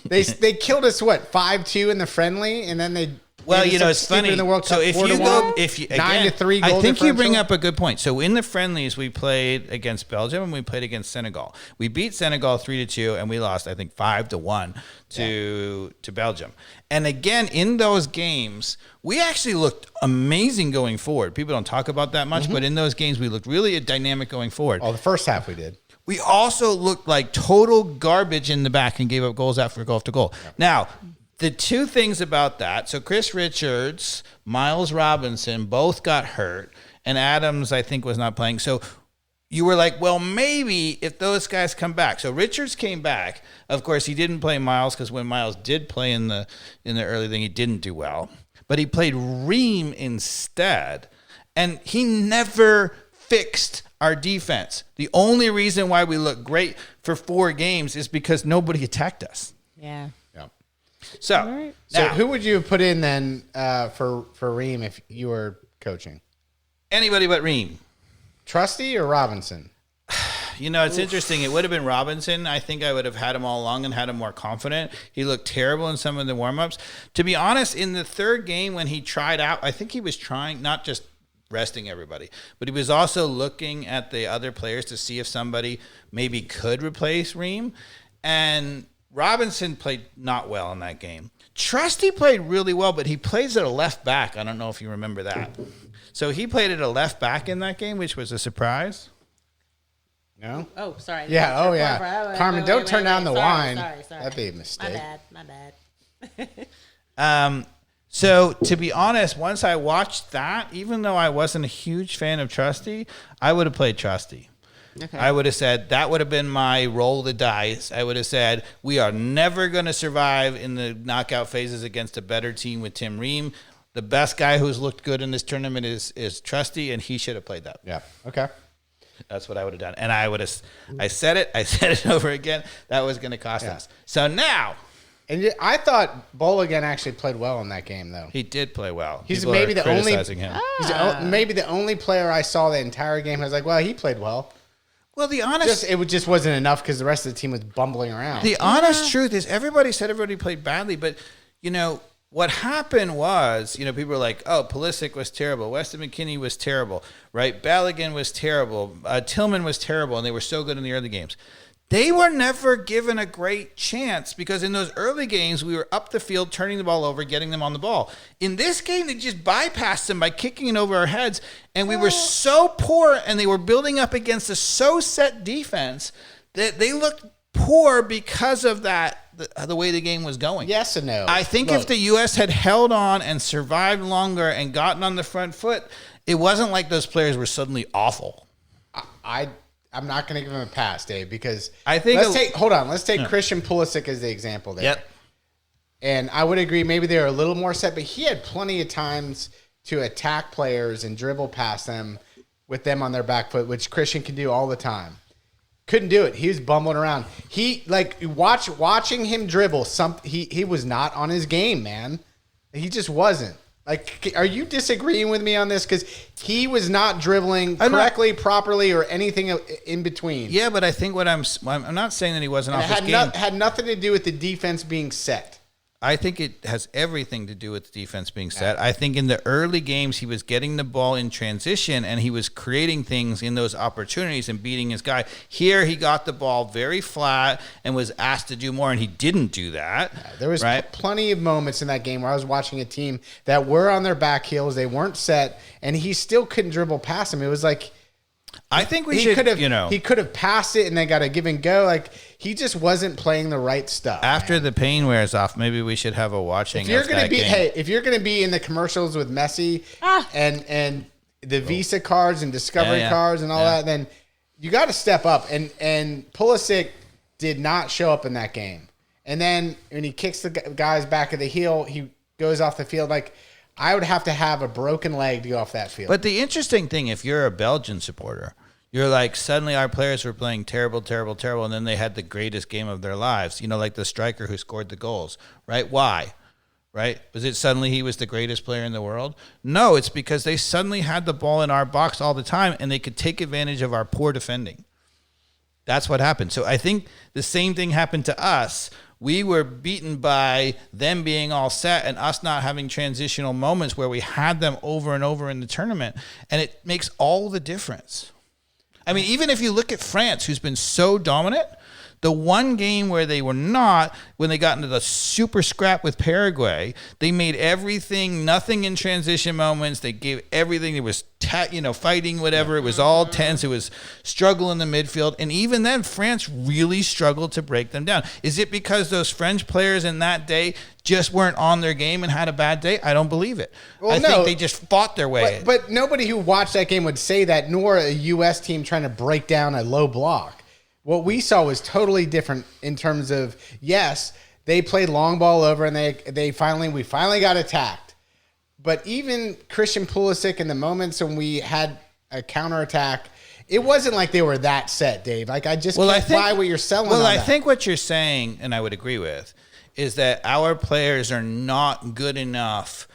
They killed us 5-2 in the friendly, and then they it's funny. In the World Cup, so if you go, if you 9-3, I think you bring up a good point. So in the friendlies, we played against Belgium and we played against Senegal. We beat Senegal 3-2, and we lost, I think, 5-1 to Belgium. And again, in those games, we actually looked amazing going forward. People don't talk about that much, but in those games, we looked really dynamic going forward. Oh, the first half we did. We also looked like total garbage in the back and gave up goals after goal. Yep. Now, the two things about that, so Chris Richards, Miles Robinson, both got hurt, and Adams, I think, was not playing. So you were like, well, maybe if those guys come back. So Richards came back. Of course, he didn't play Miles because when Miles did play in the early thing, he didn't do well. But he played Ream instead, and he never fixed our defense. The only reason why we look great for 4 games is because nobody attacked us. Yeah. So, so who would you put in then for Ream if you were coaching? Anybody but Ream. Trusty or Robinson? It's interesting. It would have been Robinson. I think I would have had him all along and had him more confident. He looked terrible in some of the warm-ups. To be honest, in the third game when he tried out, I think he was trying not just resting everybody, but he was also looking at the other players to see if somebody maybe could replace Ream. And Robinson played not well in that game. Trusty played really well, but he plays at a left back. I don't know if you remember that. So he played at a left back in that game, which was a surprise. No? Oh, sorry. Yeah, oh yeah. Carmen, don't turn down the wine. Sorry. That'd be a mistake. My bad. So, to be honest, once I watched that, even though I wasn't a huge fan of Trusty, I would have played Trusty. Okay. I would have said that would have been my roll the dice. I would have said we are never going to survive in the knockout phases against a better team with Tim Ream. The best guy who's looked good in this tournament is Trusty, and he should have played that. Yeah. Okay. That's what I would have done. And I said it over again. That was going to cost us. So now. And I thought Boligan actually played well in that game, though. He did play well. He's People maybe are the only him. He's maybe the only player I saw the entire game. I was like, well, he played well. Well, it just wasn't enough because the rest of the team was bumbling around. The honest truth is everybody said everybody played badly, but what happened was, people were like, oh, Pulisic was terrible. Weston McKennie was terrible, right? Balogun was terrible. Tillman was terrible, and they were so good in the early games. They were never given a great chance because in those early games, we were up the field, turning the ball over, getting them on the ball. In this game, they just bypassed them by kicking it over our heads, and we were so poor, and they were building up against a so-set defense that they looked poor because of that, the way the game was going. Yes and no. I think if the U.S. had held on and survived longer and gotten on the front foot, it wasn't like those players were suddenly awful. I'm not going to give him a pass, Dave, because I think let's take Christian Pulisic as the example there. Yep. And I would agree, maybe they were a little more set, but he had plenty of times to attack players and dribble past them with them on their back foot, which Christian can do all the time. Couldn't do it. He was bumbling around. He watching him dribble. He was not on his game, man. He just wasn't. Like, are you disagreeing with me on this? Because he was not dribbling correctly, properly, or anything in between. Yeah, but I think I'm not saying that he wasn't off his game. Had nothing to do with the defense being set. I think it has everything to do with the defense being set. I think in the early games, he was getting the ball in transition and he was creating things in those opportunities and beating his guy. Here, he got the ball very flat and was asked to do more, and he didn't do that. Yeah, there was plenty of moments in that game where I was watching a team that were on their back heels. They weren't set, and he still couldn't dribble past him. It was like... I think he could have passed it and they got a give and go. Like, he just wasn't playing the right stuff. After the pain wears off, maybe we should have a watching. If you're going to be in the commercials with Messi and the Visa cards and Discovery cards and all that, then you got to step up. And Pulisic did not show up in that game. And then when he kicks the guy's back of the heel, he goes off the field. Like, I would have to have a broken leg to go off that field. But the interesting thing, if you're a Belgian supporter, you're like, suddenly our players were playing terrible, terrible, terrible, and then they had the greatest game of their lives. You know, like the striker who scored the goals, right? Why? Right? Was it suddenly he was the greatest player in the world? No, it's because they suddenly had the ball in our box all the time, and they could take advantage of our poor defending. That's what happened. So I think the same thing happened to us. We were beaten by them being all set and us not having transitional moments where we had them over and over in the tournament. And it makes all the difference. I mean, even if you look at France, who's been so dominant, the one game where they were not, when they got into the super scrap with Paraguay, they made everything, nothing in transition moments. They gave everything. It was, fighting, whatever. It was all tense. It was struggle in the midfield. And even then, France really struggled to break them down. Is it because those French players in that day just weren't on their game and had a bad day? I don't believe it. Well, I think they just fought their way. But nobody who watched that game would say that, nor a U.S. team trying to break down a low block. What we saw was totally different in terms of, yes, they played long ball over and we finally got attacked. But even Christian Pulisic in the moments when we had a counterattack, it wasn't like they were that set, Dave. Like, I just can't buy what you're selling. Well, I think what you're saying, and I would agree with, is that our players are not good enough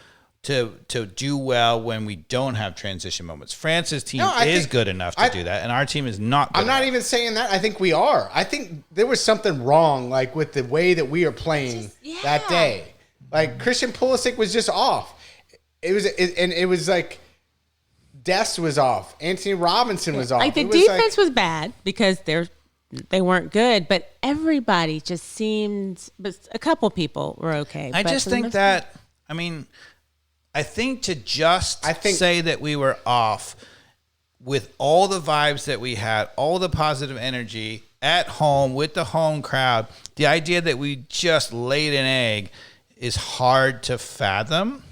to do well when we don't have transition moments. France's team is good enough to do that, and our team is not good I'm not even saying that. I think we are. I think there was something wrong, like, with the way that we are playing that day. Like, Christian Pulisic was just off. It was like Dest was off. Anthony Robinson was off. Like, the defense was bad because they weren't good, but everybody just seemed. But a couple people were okay. I just think that. I think to say that we were off with all the vibes that we had, all the positive energy at home with the home crowd, the idea that we just laid an egg is hard to fathom.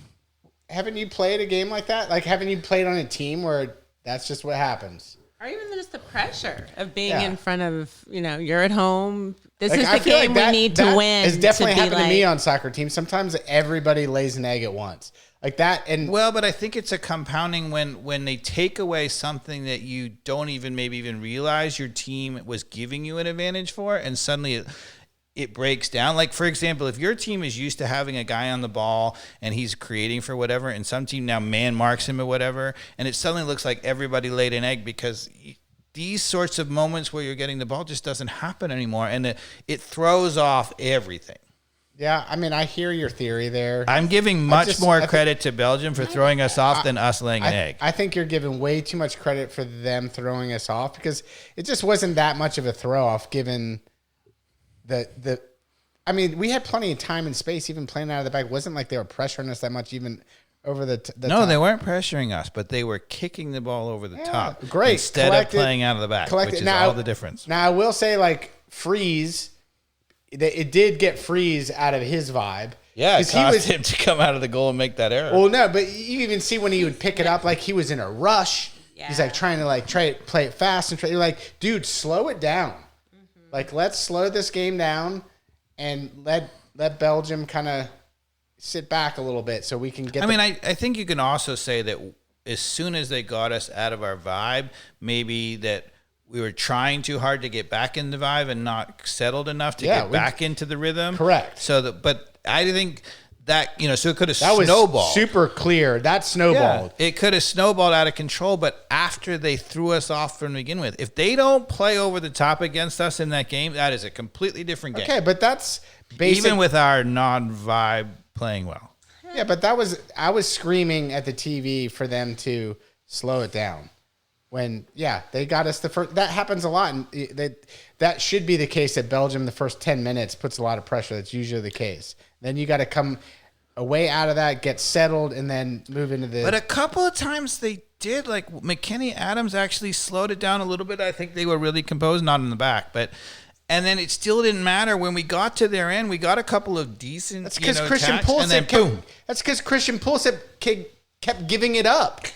Haven't you played a game like that? Like, haven't you played on a team where that's just what happens? Or even just the pressure of being in front of, you're at home. This is the game we need to win. It's definitely happened to me on soccer teams. Sometimes everybody lays an egg at once. Like that, but I think it's a compounding when they take away something that you don't even realize your team was giving you an advantage for, and suddenly it breaks down. Like, for example, if your team is used to having a guy on the ball and he's creating for whatever, and some team now man marks him or whatever, and it suddenly looks like everybody laid an egg because these sorts of moments where you're getting the ball just doesn't happen anymore, and it throws off everything. Yeah, I hear your theory there. I'm giving much more credit to Belgium for throwing us off than us laying an egg. I think you're giving way too much credit for them throwing us off because it just wasn't that much of a throw off given we had plenty of time and space even playing out of the back. It wasn't like they were pressuring us that much even over the No, top. They weren't pressuring us, but they were kicking the ball over the top. Great. Instead of playing out of the back, which is all the difference. Now, I will say, like, Freeze, it did get Freeze out of his vibe. Yeah, it caused him to come out of the goal and make that error. Well, no, but you even see when he would pick it up, like, he was in a rush. Yeah. He's, like, trying to play it fast. You're like, dude, slow it down. Mm-hmm. Like, let's slow this game down and let Belgium kind of sit back a little bit so we can get. I think you can also say that as soon as they got us out of our vibe, maybe that we were trying too hard to get back in the vibe and not settled enough to get back into the rhythm. Correct. But I think that, so it could have snowballed. Was super clear. That snowballed. Yeah, it could have snowballed out of control, but after they threw us off from the begin with, if they don't play over the top against us in that game, that is a completely different game. Okay, but that's basic. Even with our non-vibe playing well. Yeah, but I was screaming at the TV for them to slow it down. When, they got us the first. That happens a lot. And that should be the case at Belgium. The first 10 minutes puts a lot of pressure. That's usually the case. Then you got to come away out of that, get settled, and then move into the. But a couple of times they did. Like McKinney Adams actually slowed it down a little bit. I think they were really composed, not in the back, but. And then it still didn't matter when we got to their end. We got a couple of decent. That's because Christian Pulisic. That's because Christian Pulisic kept giving it up.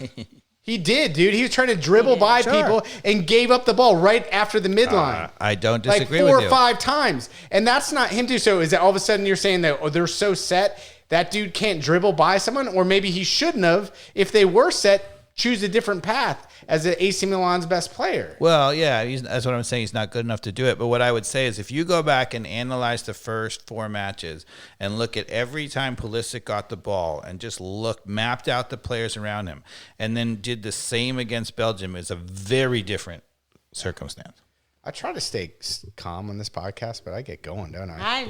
He did, dude. He was trying to dribble by people and gave up the ball right after the midline. I don't disagree with you. Like 4 or 5 times. And that's not him too. So is it all of a sudden you're saying that they're so set that dude can't dribble by someone? Or maybe he shouldn't have. If they were set, choose a different path as an AC Milan's best player. Well, yeah, that's what I'm saying. He's not good enough to do it. But what I would say is if you go back and analyze the first 4 matches and look at every time Pulisic got the ball and just mapped out the players around him and then did the same against Belgium, is a very different circumstance. I try to stay calm on this podcast, but I get going, don't I?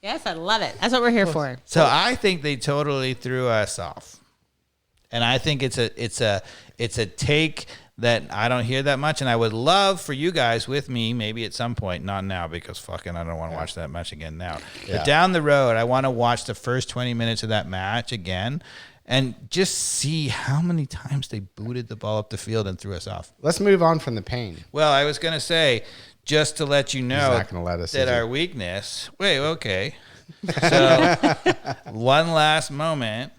Yes, I love it. That's what we're here for. So I think they totally threw us off. And I think it's a take that I don't hear that much, and I would love for you guys with me, maybe at some point, not now because I don't want to watch that match again now. Yeah. But down the road, I want to watch the first 20 minutes of that match again and just see how many times they booted the ball up the field and threw us off. Let's move on from the pain. Well, I was going to say, just to let you know that our weakness. Wait, okay. So one last moment.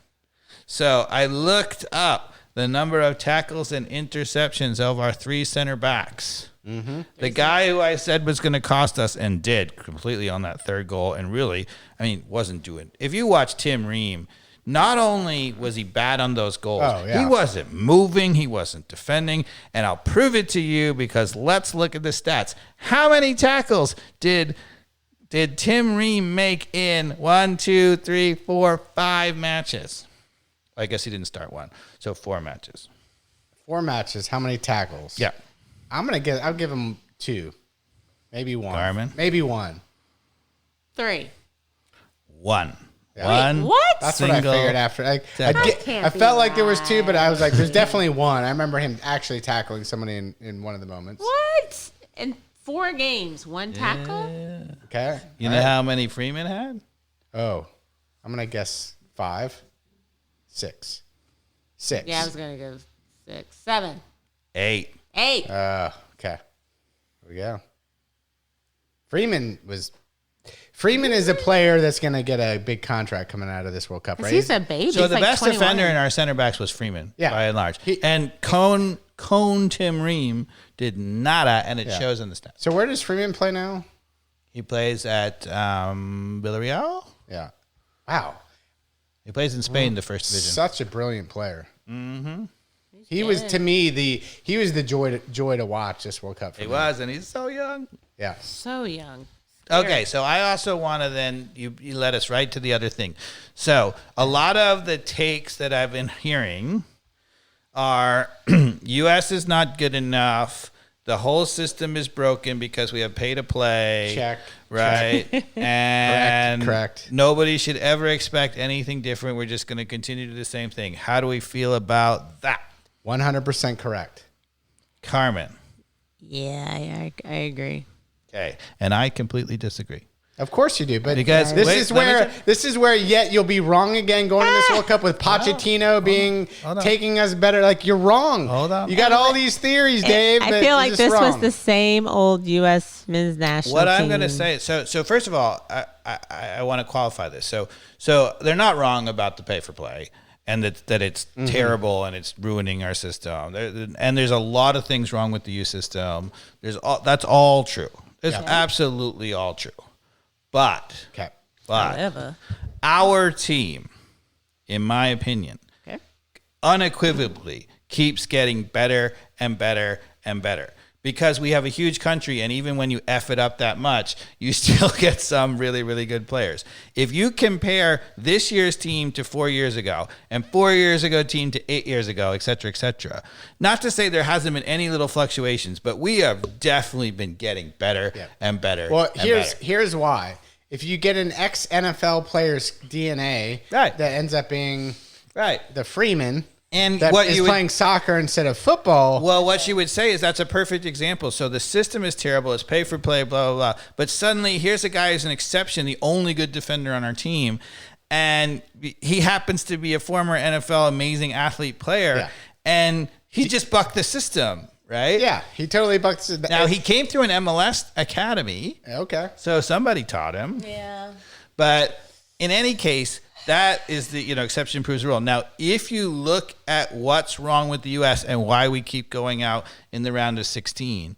So I looked up the number of tackles and interceptions of our 3 center backs. Mm-hmm. The guy who I said was going to cost us and did completely on that 3rd goal and really, wasn't doing. If you watch Tim Ream, not only was he bad on those goals, he wasn't moving, he wasn't defending, and I'll prove it to you because let's look at the stats. How many tackles did Tim Ream make in 1, 2, 3, 4, 5 matches? I guess he didn't start 1. So 4 matches. 4 matches. How many tackles? Yeah. I'll give him 2. Maybe 1. Carmen? Maybe 1. 3. 1. Yeah. Wait, what? That's what I figured after. I felt like there was 2, but I was like, there's definitely 1. I remember him actually tackling somebody in one of the moments. What? In 4 games, 1 tackle? Yeah. Okay. You know how many Freeman had? Oh, I'm going to guess 5. 6. Yeah, I was going to go 6. 7. 8. Okay. Here we go. Freeman is a player that's going to get a big contract coming out of this World Cup, right? He's a baby. So the best 21. defender in our center backs was Freeman, by and large. And Cone Tim Ream did nada, and it shows in the stats. So where does Freeman play now? He plays at Villarreal. Yeah. Wow. He plays in Spain, the first division. Such a brilliant player. Mm-hmm. He was, to me, the joy to watch this World Cup. He was, and he's so young. Yeah. So young. Okay, so I also want to then, you led us right to the other thing. So a lot of the takes that I've been hearing are U.S. is not good enough. The whole system is broken because we have pay to play. Check. Right? Check. And Correct. Nobody should ever expect anything different. We're just going to continue to do the same thing. How do we feel about that? 100% correct. Carmen. Yeah, I agree. Okay. And I completely disagree. Of course you do, but because this is where yet you'll be wrong again going to this World Cup with Pochettino taking us better. Like, you're wrong. Hold on. You got all these theories, Dave. I feel like this was the same old U.S. men's national What team. I'm going to say, so first of all, I want to qualify this. So they're not wrong about the pay for play. And that it's terrible and it's ruining our system. And there's a lot of things wrong with the U system. That's all true. It's absolutely all true. But However, our team, in my opinion, unequivocally keeps getting better and better and better. Because we have a huge country, and even when you F it up that much, you still get some really, really good players. If you compare this year's team to 4 years ago, and 4 years ago team to 8 years ago, et cetera, not to say there hasn't been any little fluctuations, but we have definitely been getting better and better. Well, and here's why. If you get an ex-NFL player's DNA that ends up being the Freeman... And that what is you would, playing soccer instead of football. Well, what you would say is that's a perfect example. So the system is terrible. It's pay for play, blah, blah, blah. But suddenly here's a guy who's an exception, the only good defender on our team. And he happens to be a former NFL amazing athlete player. Yeah. And he just bucked the system, right? Yeah, he totally bucked the Now, he came through an MLS academy. Okay. So somebody taught him. Yeah. But in any case... That is the exception proves the rule. Now, if you look at what's wrong with the U.S. and why we keep going out in the round of 16,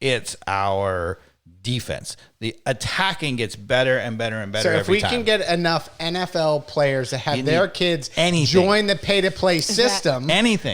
it's our defense. The attacking gets better and better and better. So if we can get enough NFL players to have their kids join the pay-to-play system,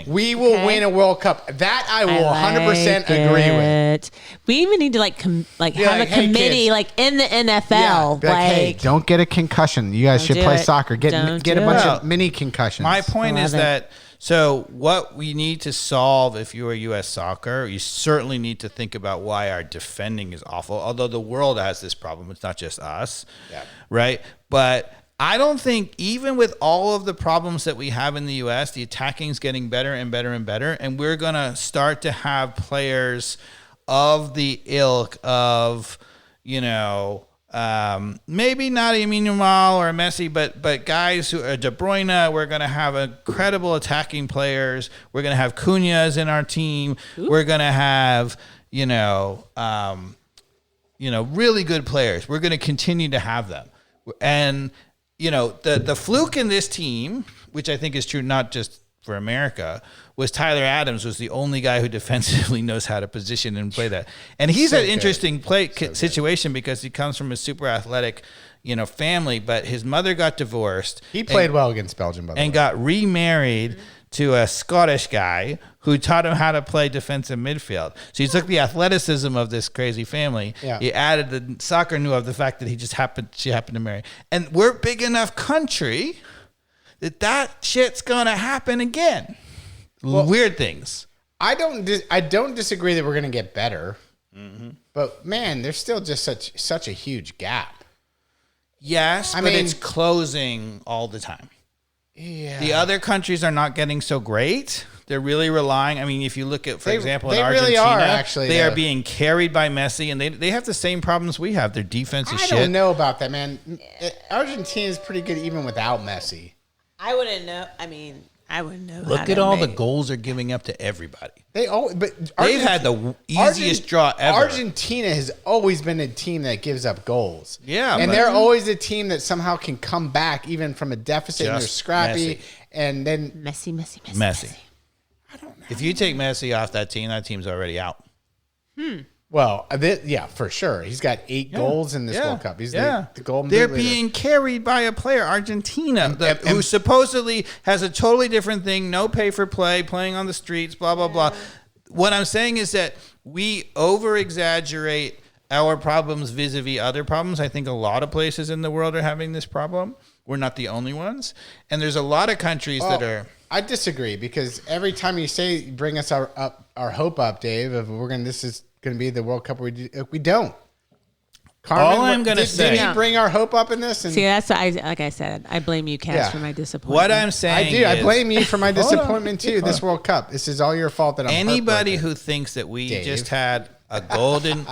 we will win a World Cup. That I will 100% agree with. We even need to have a committee kids. In the NFL. Yeah, hey, don't get a concussion. You guys should play soccer. Get a bunch of mini concussions. My point is that. So what we need to solve, if you're U.S. soccer, you certainly need to think about why our defending is awful. Although the world has this problem, it's not just us, right? But I don't think even with all of the problems that we have in the U.S., the attacking is getting better and better and better, and we're going to start to have players of the ilk of, maybe not a Yamal or a Messi, but guys who are De Bruyne. We're going to have incredible attacking players. We're going to have Cunha's in our team. Ooh. We're going to have, really good players. We're going to continue to have them. And, the fluke in this team, which I think is true not just for America, was Tyler Adams was the only guy who defensively knows how to position and play that. And he's an interesting situation because he comes from a super athletic, family, but his mother got divorced. He played well against Belgium, by the way. And got remarried to a Scottish guy who taught him how to play defensive midfield. So he took the athleticism of this crazy family. Yeah. He added the soccer knew of the fact that she happened to marry. And we're a big enough country that shit's gonna happen again. Well, weird things. I don't disagree that we're gonna get better, but man, there's still just such a huge gap. Yes, but it's closing all the time. Yeah, the other countries are not getting so great. They're really relying. I mean, if you look at, for example, in Argentina, really are, actually, they are being carried by Messi, and they have the same problems we have. Their defense is shit. I don't know about that, man. Argentina is pretty good even without Messi. I wouldn't know. I wouldn't know. Look at all the goals they're giving up to everybody. They've had the easiest draw ever. Argentina has always been a team that gives up goals. Yeah, and they're always a team that somehow can come back even from a deficit. And they're scrappy, and then Messi. I don't know. If you take Messi off that team's already out. Well, for sure. He's got 8 goals in this World Cup. He's the golden They're being carried by a player, Argentina, who supposedly has a totally different thing, no pay for play, playing on the streets, blah, blah, blah. What I'm saying is that we over-exaggerate our problems vis-a-vis other problems. I think a lot of places in the world are having this problem. We're not the only ones. And there's a lot of countries that are... I disagree, because every time you bring us our hope up, Dave, of this is going to be the World Cup, we don't. Carmen, all I'm going to say, did he bring our hope up in this? See, that's like I said, I blame you, Cass, for my disappointment. What I'm saying, I blame you for my disappointment too. This World Cup, this is all your fault. That I'm anybody who thinks that we just had a golden,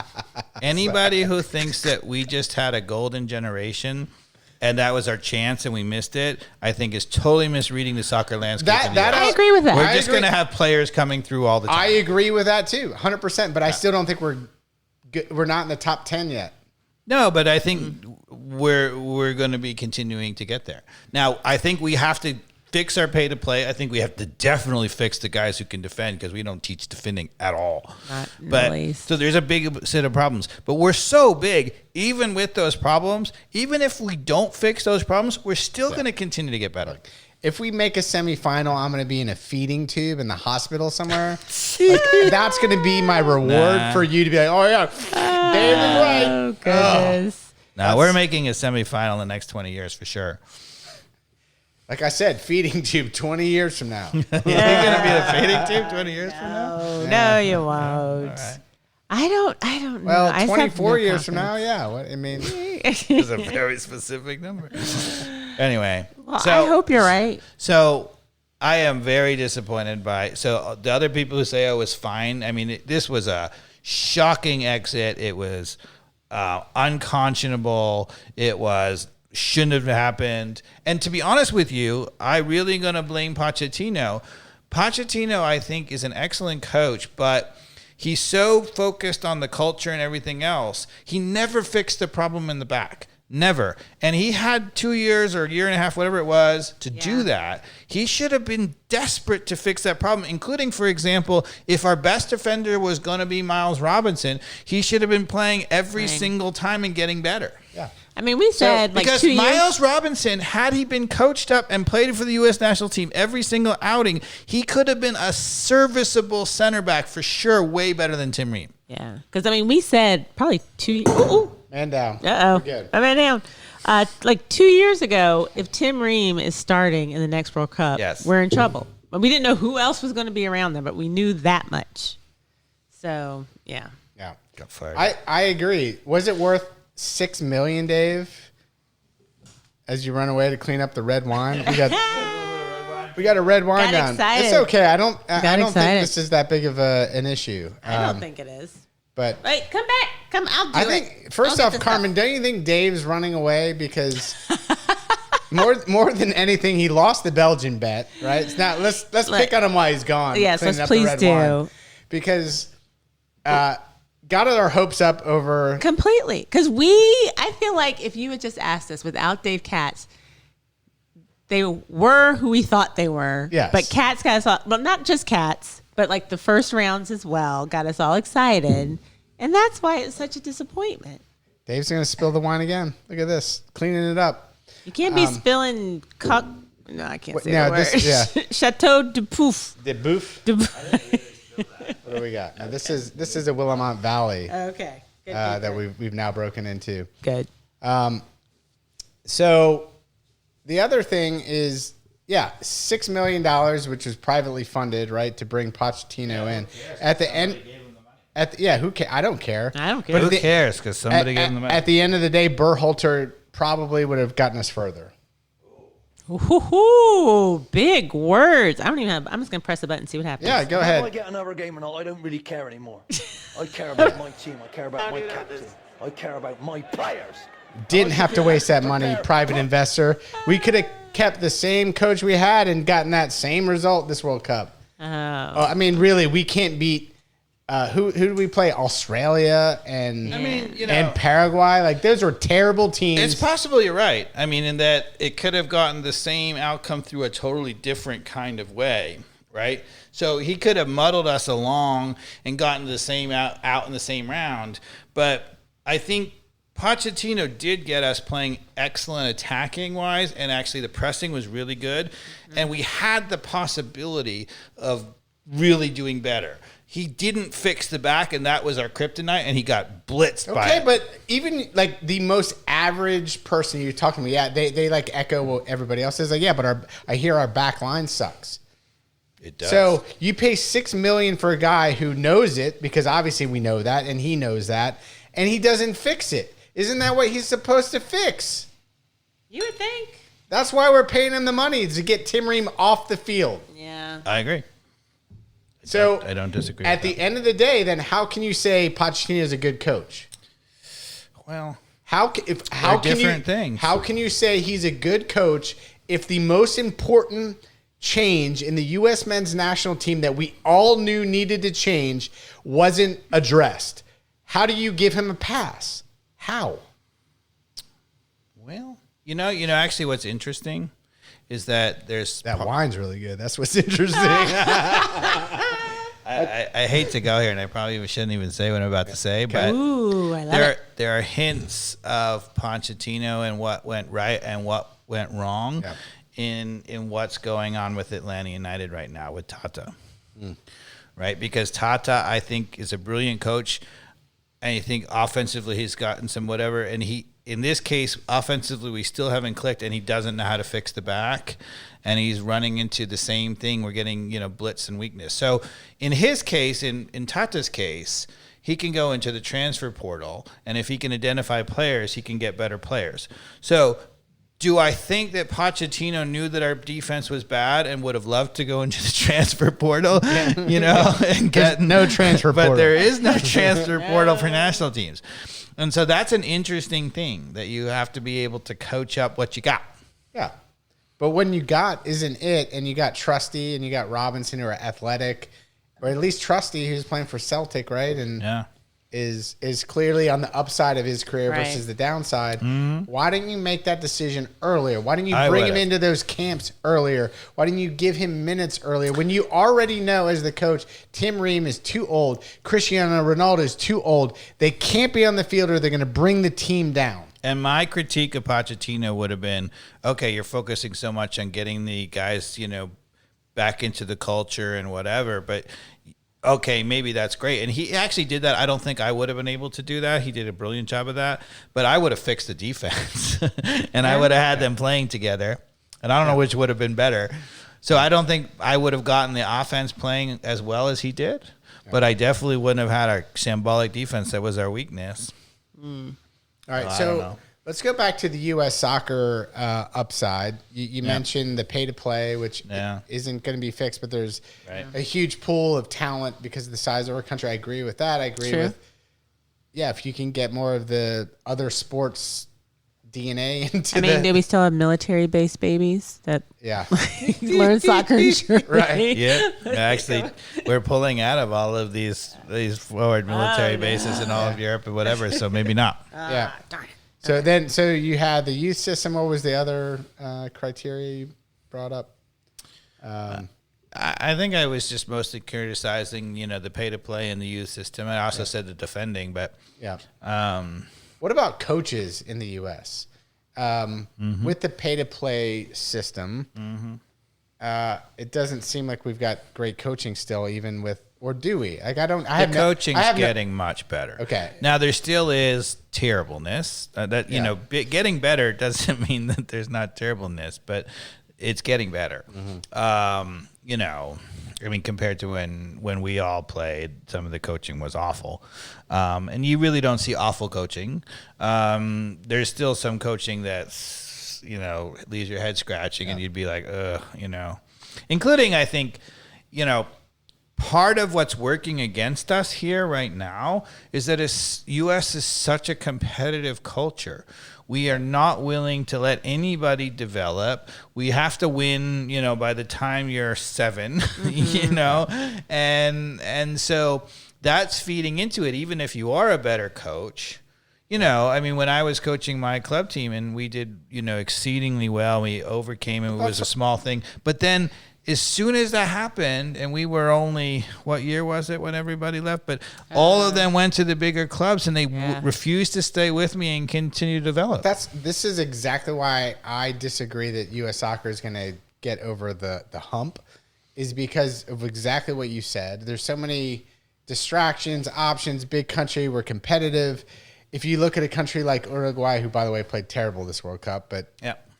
anybody who thinks that we just had a golden generation, and that was our chance and we missed it, I think is totally misreading the soccer landscape. I agree with that. We're just going to have players coming through all the time. I agree with that too, 100%. But I still don't think we're not in the top 10 yet. No, but I think we're going to be continuing to get there. Now, I think we have to fix our pay to play. I think we have to definitely fix the guys who can defend because we don't teach defending at all. So there's a big set of problems. But we're so big, even with those problems, even if we don't fix those problems, we're still going to continue to get better. If we make a semifinal, I'm going to be in a feeding tube in the hospital somewhere. That's going to be my reward for you to be like, oh, yeah, Dave is right. Oh, goodness. No, we're making a semifinal in the next 20 years for sure. Like I said, feeding tube 20 years from now. You're going to be a feeding tube 20 years from now? No, you won't. Right. I don't know. Well, 24 years from now, yeah. What I mean, it's a very specific number. Anyway, well, I hope you're right. So I am very disappointed so the other people who say, oh, it was fine. I mean, this was a shocking exit. It was unconscionable. It shouldn't have happened. And to be honest with you, I really going to blame Pochettino. Pochettino, I think, is an excellent coach, but he's so focused on the culture and everything else. He never fixed the problem in the back. Never. And he had 2 years or a year and a half, whatever it was, to do that. He should have been desperate to fix that problem, including, for example, if our best defender was going to be Miles Robinson, he should have been playing every single time and getting better. Yeah. I mean, we said like 2 years. Because Miles Robinson, had he been coached up and played for the U.S. national team every single outing, he could have been a serviceable center back for sure, way better than Tim Ream. Yeah. Because, I mean, we said probably 2 years. Ooh. Man down. Uh-oh. Good. Man down. Like 2 years ago, if Tim Ream is starting in the next World Cup, we're in trouble. But we didn't know who else was going to be around there, but we knew that much. So, yeah. Yeah. Got fired. I agree. Was it worth $6 million, Dave? As you run away to clean up the red wine, we got a red wine down. Excited. It's okay. I don't think excited. this is that big of an issue. I don't think it is. But wait, come back. I'll do it. I think first off, Carmen, don't you think Dave's running away because more than anything, he lost the Belgian bet, right? It's not. Let's pick on him while he's gone. Yes, let's please do. Wine, because got our hopes up over completely. Because I feel like if you had just asked us without Dave Katz, they were who we thought they were. Yes. But Katz got us all. Well, not just Katz, but like the first rounds as well got us all excited. And that's why it's such a disappointment. Dave's going to spill the wine again. Look at this. Cleaning it up. You can't be spilling no, I can't say the word. Chateau de Pouf. De Bouf? What do we got? Now, this is a Willamette Valley. Okay. Good, that we've now broken into. Good. So the other thing is, $6 million, which was privately funded, right, to bring Pochettino in. At the end... who cares? I don't care. I don't care. Who cares? Because somebody gave him the money. At the end of the day, Berhalter probably would have gotten us further. Ooh, big words. I don't even have. I'm just gonna press the button and see what happens. Yeah, go ahead. If I get another game or not, I don't really care anymore. I care about my team. I care about my captain. I care about my players. Didn't have to waste that money, private investor. We could have kept the same coach we had and gotten that same result this World Cup. I mean, really, we can't beat. Who did we play? Australia and and Paraguay. Like those were terrible teams. It's possible you're right. I mean, in that it could have gotten the same outcome through a totally different kind of way, right? So he could have muddled us along and gotten the same out in the same round. But I think Pochettino did get us playing excellent attacking wise, and actually the pressing was really good, and we had the possibility of really doing better. He didn't fix the back, and that was our kryptonite, and he got blitzed by it. Okay, but even like the most average person you're talking to, they like echo what everybody else says. Like, but I hear our back line sucks. It does. So you pay $6 million for a guy who knows it, because obviously we know that, and he knows that, and he doesn't fix it. Isn't that what he's supposed to fix? You would think. That's why we're paying him the money, to get Tim Ream off the field. Yeah. I agree. So I don't disagree. At the end of the day, then how can you say Pochettino is a good coach? Well, how can you say he's a good coach if the most important change in the U.S. men's national team that we all knew needed to change wasn't addressed? How do you give him a pass? How? Well, actually what's interesting is that there's That wine's really good. That's what's interesting. I hate to go here, and I probably shouldn't even say what I'm about to say, but Ooh, I love it. there are hints of Pochettino and what went right and what went wrong in what's going on with Atlanta United right now with Tata. Right? Because Tata, I think, is a brilliant coach, and I think offensively he's gotten some whatever, and he, in this case, offensively we still haven't clicked, and he doesn't know how to fix the back, and he's running into the same thing. We're getting, blitz and weakness. So in his case, in Tata's case, he can go into the transfer portal, and if he can identify players, he can get better players. So do I think that Pochettino knew that our defense was bad and would have loved to go into the transfer portal, and get no transfer portal. But there is no transfer portal for national teams. And so that's an interesting thing that you have to be able to coach up what you got. Yeah. But when you got isn't it, and you got Trusty and you got Robinson who are athletic, or at least Trusty who's playing for Celtic, right? And is clearly on the upside of his career versus the downside. Mm-hmm. Why didn't you make that decision earlier? Why didn't you bring him into those camps earlier? Why didn't you give him minutes earlier? When you already know as the coach, Tim Ream is too old, Cristiano Ronaldo is too old. They can't be on the field or they're going to bring the team down. And my critique of Pochettino would have been, okay, you're focusing so much on getting the guys, back into the culture and whatever, but okay, maybe that's great. And he actually did that. I don't think I would have been able to do that. He did a brilliant job of that. But I would have fixed the defense. And I would have had them playing together. And I don't know which would have been better. So I don't think I would have gotten the offense playing as well as he did. But I definitely wouldn't have had our shambolic defense that was our weakness. All right, so let's go back to the U.S. soccer upside. You mentioned the pay-to-play, which isn't going to be fixed, but there's a huge pool of talent because of the size of our country. I agree with that. I agree with, if you can get more of the other sports DNA into do we still have military-based babies that learn soccer in Germany? Right. Yeah. Actually, we're pulling out of all of these forward military bases in all of Europe and whatever, so maybe not. Darn it. So you had the youth system. What was the other criteria you brought up? I think I was just mostly criticizing, the pay-to-play in the youth system. I also said the defending, but what about coaches in the U.S.? With the pay-to-play system, it doesn't seem like we've got great coaching still, even with, or do we? Like the coaching's getting much better. Okay. Now there still is terribleness. Getting better doesn't mean that there's not terribleness, but it's getting better. Compared to when we all played, some of the coaching was awful. And you really don't see awful coaching. There's still some coaching that's, leaves your head scratching and you'd be like, including, I think, part of what's working against us here right now is that U.S. is such a competitive culture. We are not willing to let anybody develop. We have to win, by the time you're 7, and so that's feeding into it. Even if you are a better coach, when I was coaching my club team and we did, exceedingly well, we overcame it. It was a small thing, but then as soon as that happened, and we were only, what year was it when everybody left? But all of them went to the bigger clubs, and they refused to stay with me and continue to develop. This is exactly why I disagree that U.S. soccer is going to get over the hump, is because of exactly what you said. There's so many distractions, options, big country, we're competitive. If you look at a country like Uruguay, who, by the way, played terrible this World Cup, but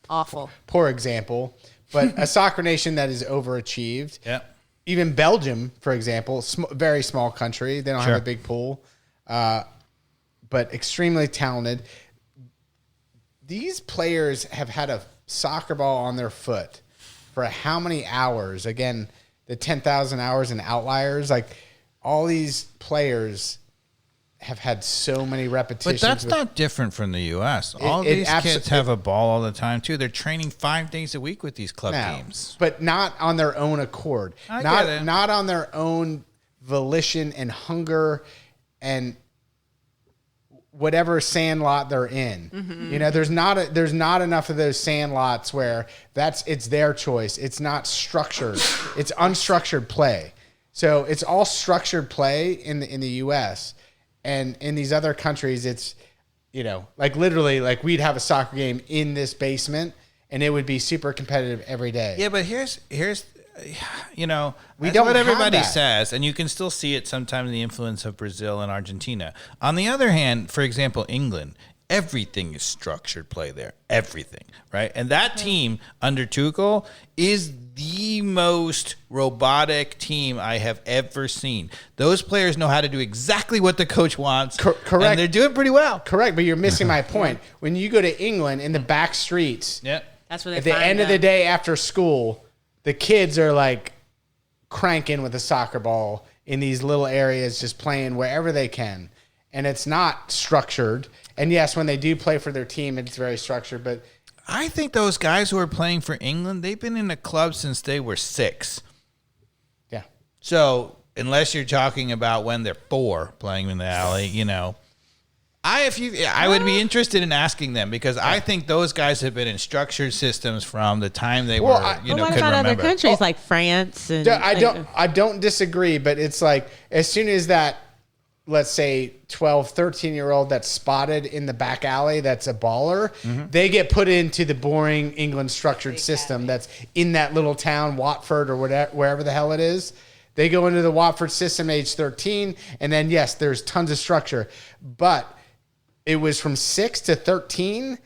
awful, poor example. But a soccer nation that is overachieved. Yeah. Even Belgium, for example, very small country. They don't have a big pool, but extremely talented. These players have had a soccer ball on their foot for how many hours? Again, the 10,000 hours and outliers. Like, all these players have had so many repetitions. But that's not different from the U.S. All these kids have a ball all the time, too. They're training 5 days a week with these club teams. But not on their own accord. Not on their own volition and hunger. And whatever sand lot they're in. Mm-hmm. You know, there's not enough of those sand lots where it's their choice. It's not structured. It's unstructured play. So it's all structured play in the US, and in these other countries it's, you know, like literally like we'd have a soccer game in this basement and it would be super competitive every day. Yeah, but here's you know, we that's don't what have everybody that. says, and you can still see it sometimes in the influence of Brazil and Argentina. On the other hand, for example, England, everything is structured play there. Everything, right? And that team under Tuchel is the most robotic team I have ever seen. Those players know how to do exactly what the coach wants. Correct. And they're doing pretty well. Correct, but you're missing my point. When you go to England in the back streets, Yeah. That's where they at the find end of the them. day after school, the kids are like cranking with a soccer ball in these little areas, just playing wherever they can. And it's not structured. And yes, when they do play for their team, it's very structured. But I think those guys who are playing for England, they've been in the club since they were 6. yeah, So unless you're talking about when they're 4 playing in the alley, you know, I would be interested in asking them, because I think those guys have been in structured systems from the time they Well, were, I- you know, What couldn't about other remember. countries like France? And I don't disagree, but it's like as soon as that, let's say 12, 13-year-old that's spotted in the back alley, that's a baller, they get put into the boring England structured system that's in that little town, Watford or whatever, wherever the hell it is. They go into the Watford system age 13, and then, yes, there's tons of structure. But it was from 6 to 13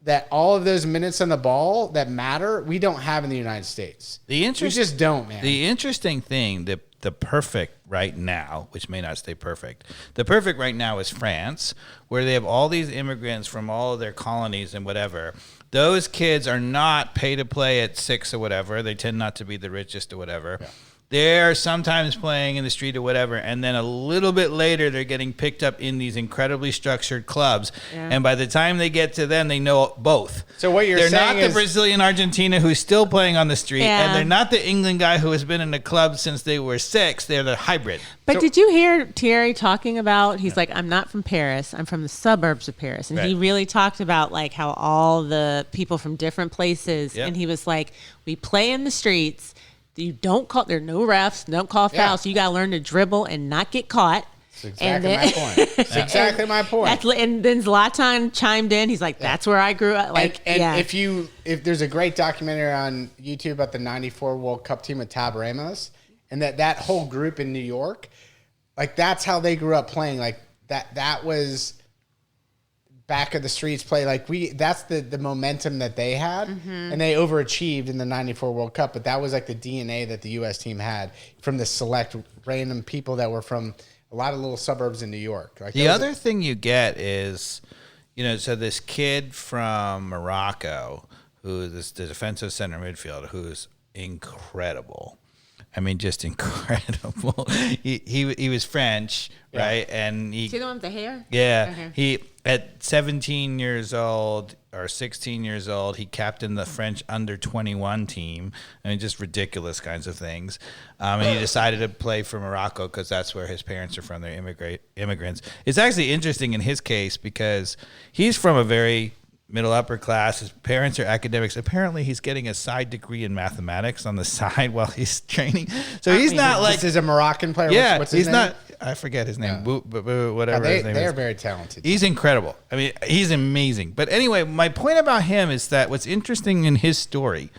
that all of those minutes on the ball that matter, we don't have in the United States. We just don't, man. The interesting thing, the perfect right now, which may not stay perfect, the perfect right now is France, where they have all these immigrants from all of their colonies and whatever. Those kids are not pay to play at 6 or whatever. They tend not to be the richest or whatever. Yeah. They're sometimes playing in the street or whatever, and then a little bit later, they're getting picked up in these incredibly structured clubs. Yeah. And by the time they get to them, they know both. So what you're saying saying is, they're not the Brazilian Argentina who's still playing on the street, and they're not the England guy who has been in the club since they were 6. They're the hybrid. But did you hear Thierry talking about, he's like, I'm not from Paris, I'm from the suburbs of Paris. And he really talked about like how all the people from different places, and he was like, we play in the streets. You don't call. There are no refs. Don't call fouls. So you got to learn to dribble and not get caught. That's exactly my point. That's exactly my point. And then Zlatan chimed in. He's like, "That's where I grew up." Like, if there's a great documentary on YouTube about the '94 World Cup team with Tab Ramos, and that whole group in New York, like that's how they grew up playing. Like that was back of the streets play. Like that's the momentum that they had, and they overachieved in the '94 World Cup. But that was like the DNA that the U.S. team had from the select random people that were from a lot of little suburbs in New York. Like the other thing you get is, you know, so this kid from Morocco, who is the defensive center midfielder, who's incredible. I mean, just incredible. He was French, right? And see the one with the hair? Yeah. He at 17 years old or 16 years old, he captained the French under-21 team. I mean, just ridiculous kinds of things. And he decided to play for Morocco because that's where his parents are from. They're immigrants. It's actually interesting in his case because he's from a very middle upper class. His parents are academics. Apparently, he's getting a side degree in mathematics on the side while he's training. So he's not like this is a Moroccan player. Yeah, what's his he's name? not. I forget his name. Whatever his name is. They are very talented. He's incredible. I mean, he's amazing. But anyway, my point about him is that what's interesting in his story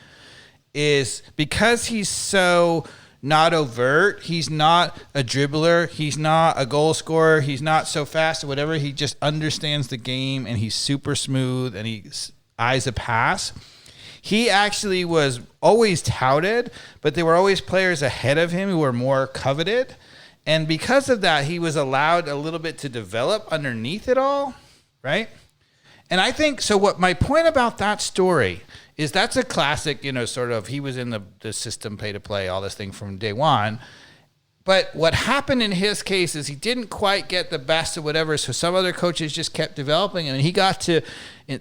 is because he's so not overt, he's not a dribbler, he's not a goal scorer, he's not so fast or whatever, he just understands the game and he's super smooth and he eyes a pass. He actually was always touted, but there were always players ahead of him who were more coveted. And because of that, he was allowed a little bit to develop underneath it all, right? And I think, so what my point about that story is that's a classic, you know, sort of, he was in the system, pay to play, all this thing from day one. But what happened in his case is he didn't quite get the best of whatever, so some other coaches just kept developing him, and he got to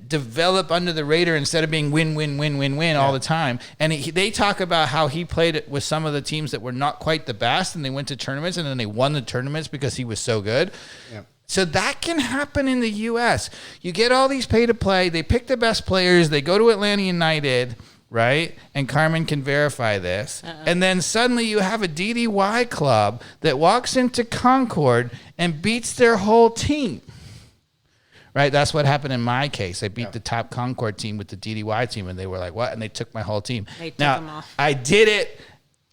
develop under the radar instead of being win all the time. And they talk about how he played it with some of the teams that were not quite the best, and they went to tournaments, and then they won the tournaments because he was so good. Yep. So that can happen in the U.S. You get all these pay-to-play. They pick the best players. They go to Atlanta United, right? And Carmen can verify this. And then suddenly you have a DDY club that walks into Concord and beats their whole team. Right? That's what happened in my case. I beat the top Concord team with the DDY team, and they were like, what? And they took my whole team. They took them all. I did it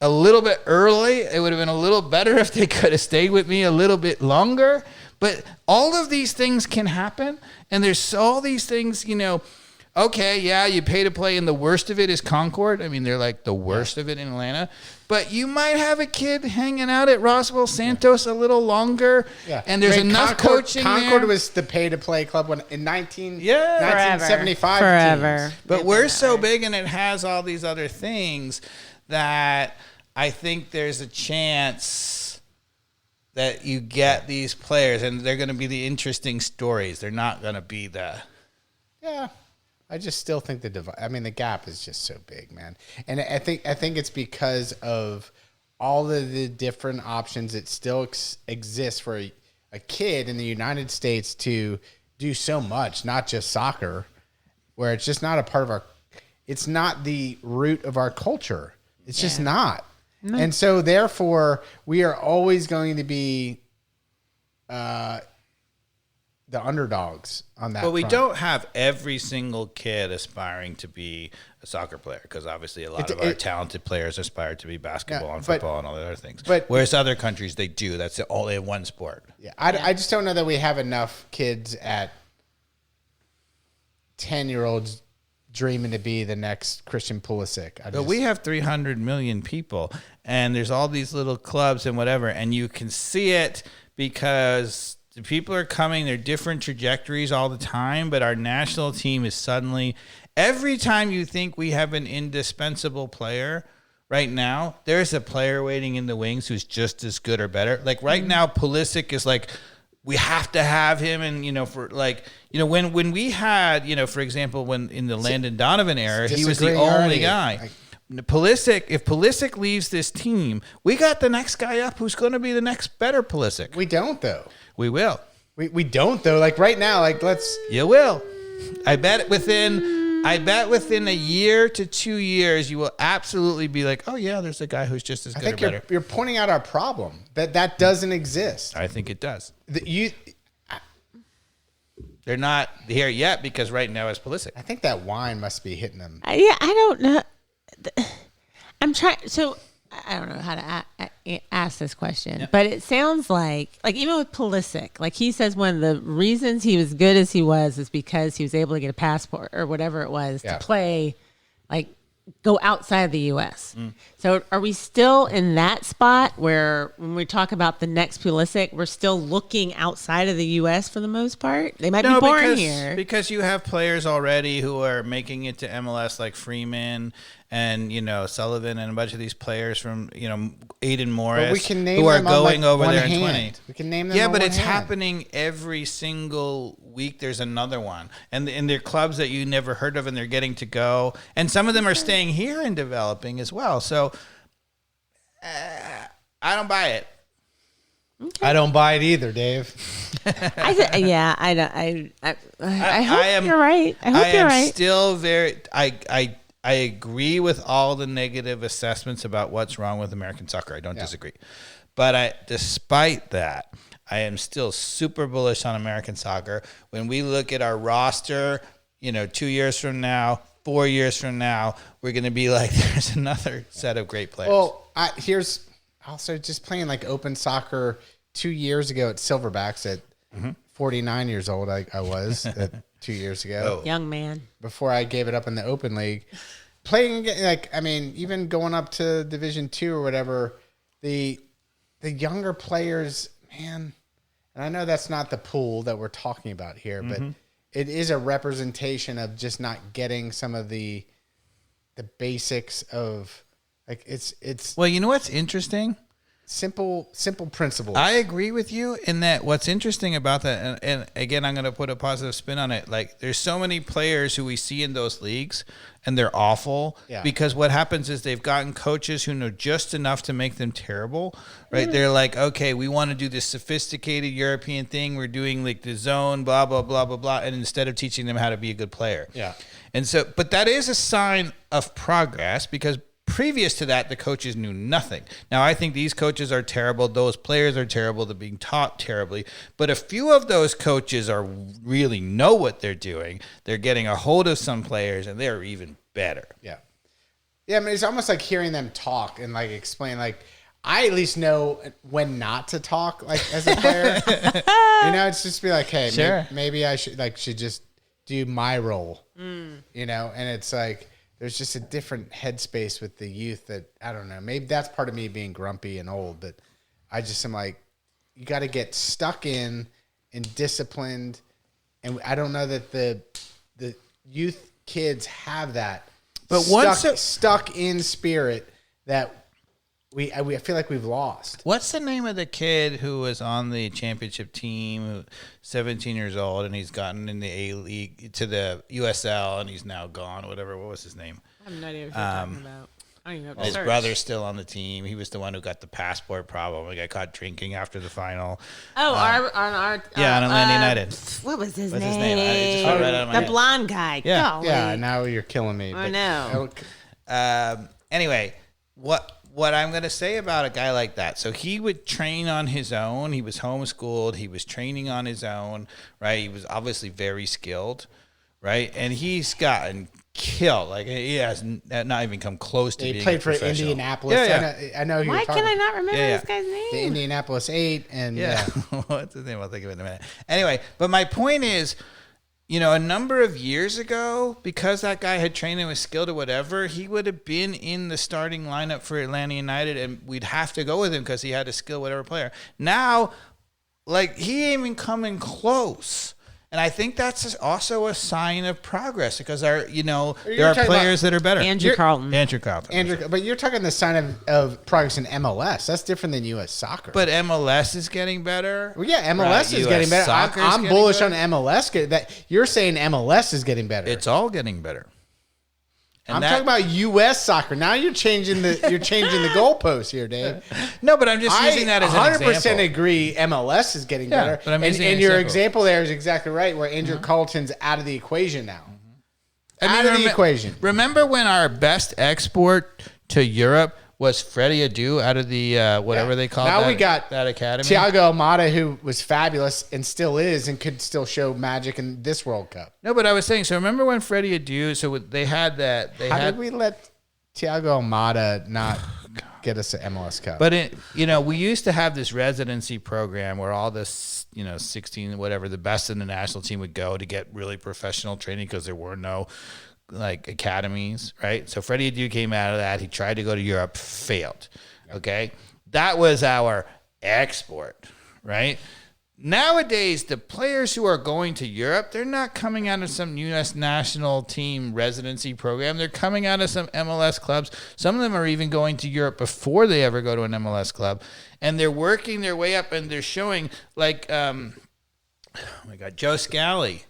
a little bit early. It would have been a little better if they could have stayed with me a little bit longer. But all of these things can happen, and there's all these things, okay, yeah, you pay to play, and the worst of it is Concord. I mean, they're like the worst of it in Atlanta. But you might have a kid hanging out at Roswell Santos a little longer, and there's enough coaching Concord there. was the pay-to-play club in 1975. Forever. But we're so big, and it has all these other things that I think there's a chance that you get these players, and they're going to be the interesting stories. They're not going to be the... Yeah. I just still think the gap is just so big, man. And I think it's because of all of the different options that still exist for a kid in the United States to do so much, not just soccer, where it's just not a part of it's not the root of our culture. It's just not. No. And so therefore we are always going to be the underdogs on that. But we front. don't have every single kid aspiring to be a soccer player, because obviously a lot of our talented players aspire to be basketball and football and all the other things. But whereas other countries, they do. That's all they have one sport. Yeah, I just don't know that we have enough kids at 10-year-olds dreaming to be the next Christian Pulisic. But we have 300 million people, and there's all these little clubs and whatever, and you can see it because the people are coming. They're different trajectories all the time, but our national team is suddenly, every time you think we have an indispensable player, right now, there's a player waiting in the wings who's just as good or better. Like right now, Pulisic is like, we have to have him. And, when we had, for example, when in the Landon Donovan era, he was the only guy. Pulisic, if Pulisic leaves this team, we got the next guy up who's going to be the next better Pulisic. We don't, though. We will. We don't, though. Like right now, You will. I bet within a year to 2 years, you will absolutely be like, oh, yeah, there's a guy who's just as good or better. You're pointing out our problem, that doesn't exist. I think it does. They're not here yet because right now it's Pulisic. I think that wine must be hitting them. I don't know. I'm trying. So I don't know how to ask this question, but it sounds like even with Pulisic, like he says one of the reasons he was good as he was is because he was able to get a passport or whatever it was to play, go outside the U.S. So are we still in that spot where when we talk about the next Pulisic, we're still looking outside of the U.S. for the most part? They might be born here. Because you have players already who are making it to MLS like Freeman and, Sullivan and a bunch of these players from, Aiden Morris we can name who are them going on over there in hand. 20. We can name them. Yeah, on but one it's hand. happening every single week. There's another one. And they're clubs that you never heard of, and they're getting to go. And some of them are staying here and developing as well. So I don't buy it. Okay. I don't buy it either, Dave. I hope you're right. I hope you're right. Still very. I agree with all the negative assessments about what's wrong with American soccer. I don't disagree. But despite that, I am still super bullish on American soccer. When we look at our roster, 2 years from now, 4 years from now, we're going to be like, there's another set of great players. Well, here's also just playing open soccer 2 years ago at Silverbacks at 49 years old. I was 2 years ago. Young man. Before I gave it up in the Open League. Playing, even going up to Division 2 or whatever, the younger players, man, and I know that's not the pool that we're talking about here, but it is a representation of just not getting some of the basics of, it's. Well, you know what's interesting? simple principles. I agree with you in that what's interesting about that, and again, I'm going to put a positive spin on it. Like, there's so many players who we see in those leagues, and they're awful because what happens is they've gotten coaches who know just enough to make them terrible, right? They're like, okay, we want to do this sophisticated European thing. We're doing like the zone, blah, blah, blah, blah, blah. And instead of teaching them how to be a good player. Yeah. And so, but that is a sign of progress because previous to that, the coaches knew nothing. Now, I think these coaches are terrible. Those players are terrible. They're being taught terribly. But a few of those coaches are really know what they're doing. They're getting a hold of some players, and they're even better. Yeah. Yeah, I mean, it's almost like hearing them talk and, like, explain, like, I at least know when not to talk, like, as a player. It's just be like, hey, sure. maybe I should just do my role, and it's like, there's just a different headspace with the youth that, I don't know, maybe that's part of me being grumpy and old, but I just am like, you got to get stuck in and disciplined. And I don't know that the youth kids have that stuck in spirit that I feel like we've lost. What's the name of the kid who was on the championship team, 17 years old, and he's gotten in the A-League to the USL, and he's now gone, whatever. What was his name? I have no idea what you're talking about. I don't even know. His brother's still on the team. He was the one who got the passport problem. He got caught drinking after the final. Oh, on Atlanta United. What was his What's name? his name? I just wrote it out of my The head. blonde guy. Yeah. Golly. Yeah, now you're killing me. I know. Anyway, what I'm going to say about a guy like that. So he would train on his own. He was homeschooled. He was training on his own, right? He was obviously very skilled, right? And he's gotten killed. Like, he has not even come close to being He played for professional. Indianapolis. Yeah. I know who Why you're talking can I not remember Yeah, this guy's name? The Indianapolis 8. And What's his name? I'll think of it in a minute. Anyway, but my point is, a number of years ago, because that guy had trained and was skilled or whatever, he would have been in the starting lineup for Atlanta United, and we'd have to go with him because he had a skill, whatever player. Now, like, he ain't even coming close. And I think that's also a sign of progress because there are players that are better. Andrew Carlton. But you're talking the sign of progress in MLS. That's different than U.S. soccer. But MLS is getting better. Well, yeah, MLS is getting better. I'm bullish on MLS. That you're saying MLS is getting better. It's all getting better. And I'm talking about U.S. soccer. Now you're changing the goalposts here, Dave. No, but I'm just using that as an example. 100% agree. MLS is getting better, but I'm using and your example there is exactly right. Where Andrew Carlton's out of the equation now. Out of the equation. Remember when our best export to Europe was Freddie Adu out of the whatever they call now we got that academy? Thiago Almada, who was fabulous and still is and could still show magic in this World Cup. No, but I was saying, so remember when Freddie Adu, so they had that. How did we let Thiago Almada not get us an MLS Cup? But, we used to have this residency program where all this, 16, whatever, the best in the national team would go to get really professional training because there were no like academies, right? So Freddie Adu came out of that. He tried to go to Europe, failed. Okay. That was our export, right? Nowadays, the players who are going to Europe, they're not coming out of some U.S. national team residency program. They're coming out of some MLS clubs. Some of them are even going to Europe before they ever go to an MLS club. And they're working their way up and they're showing like, Joe Scally,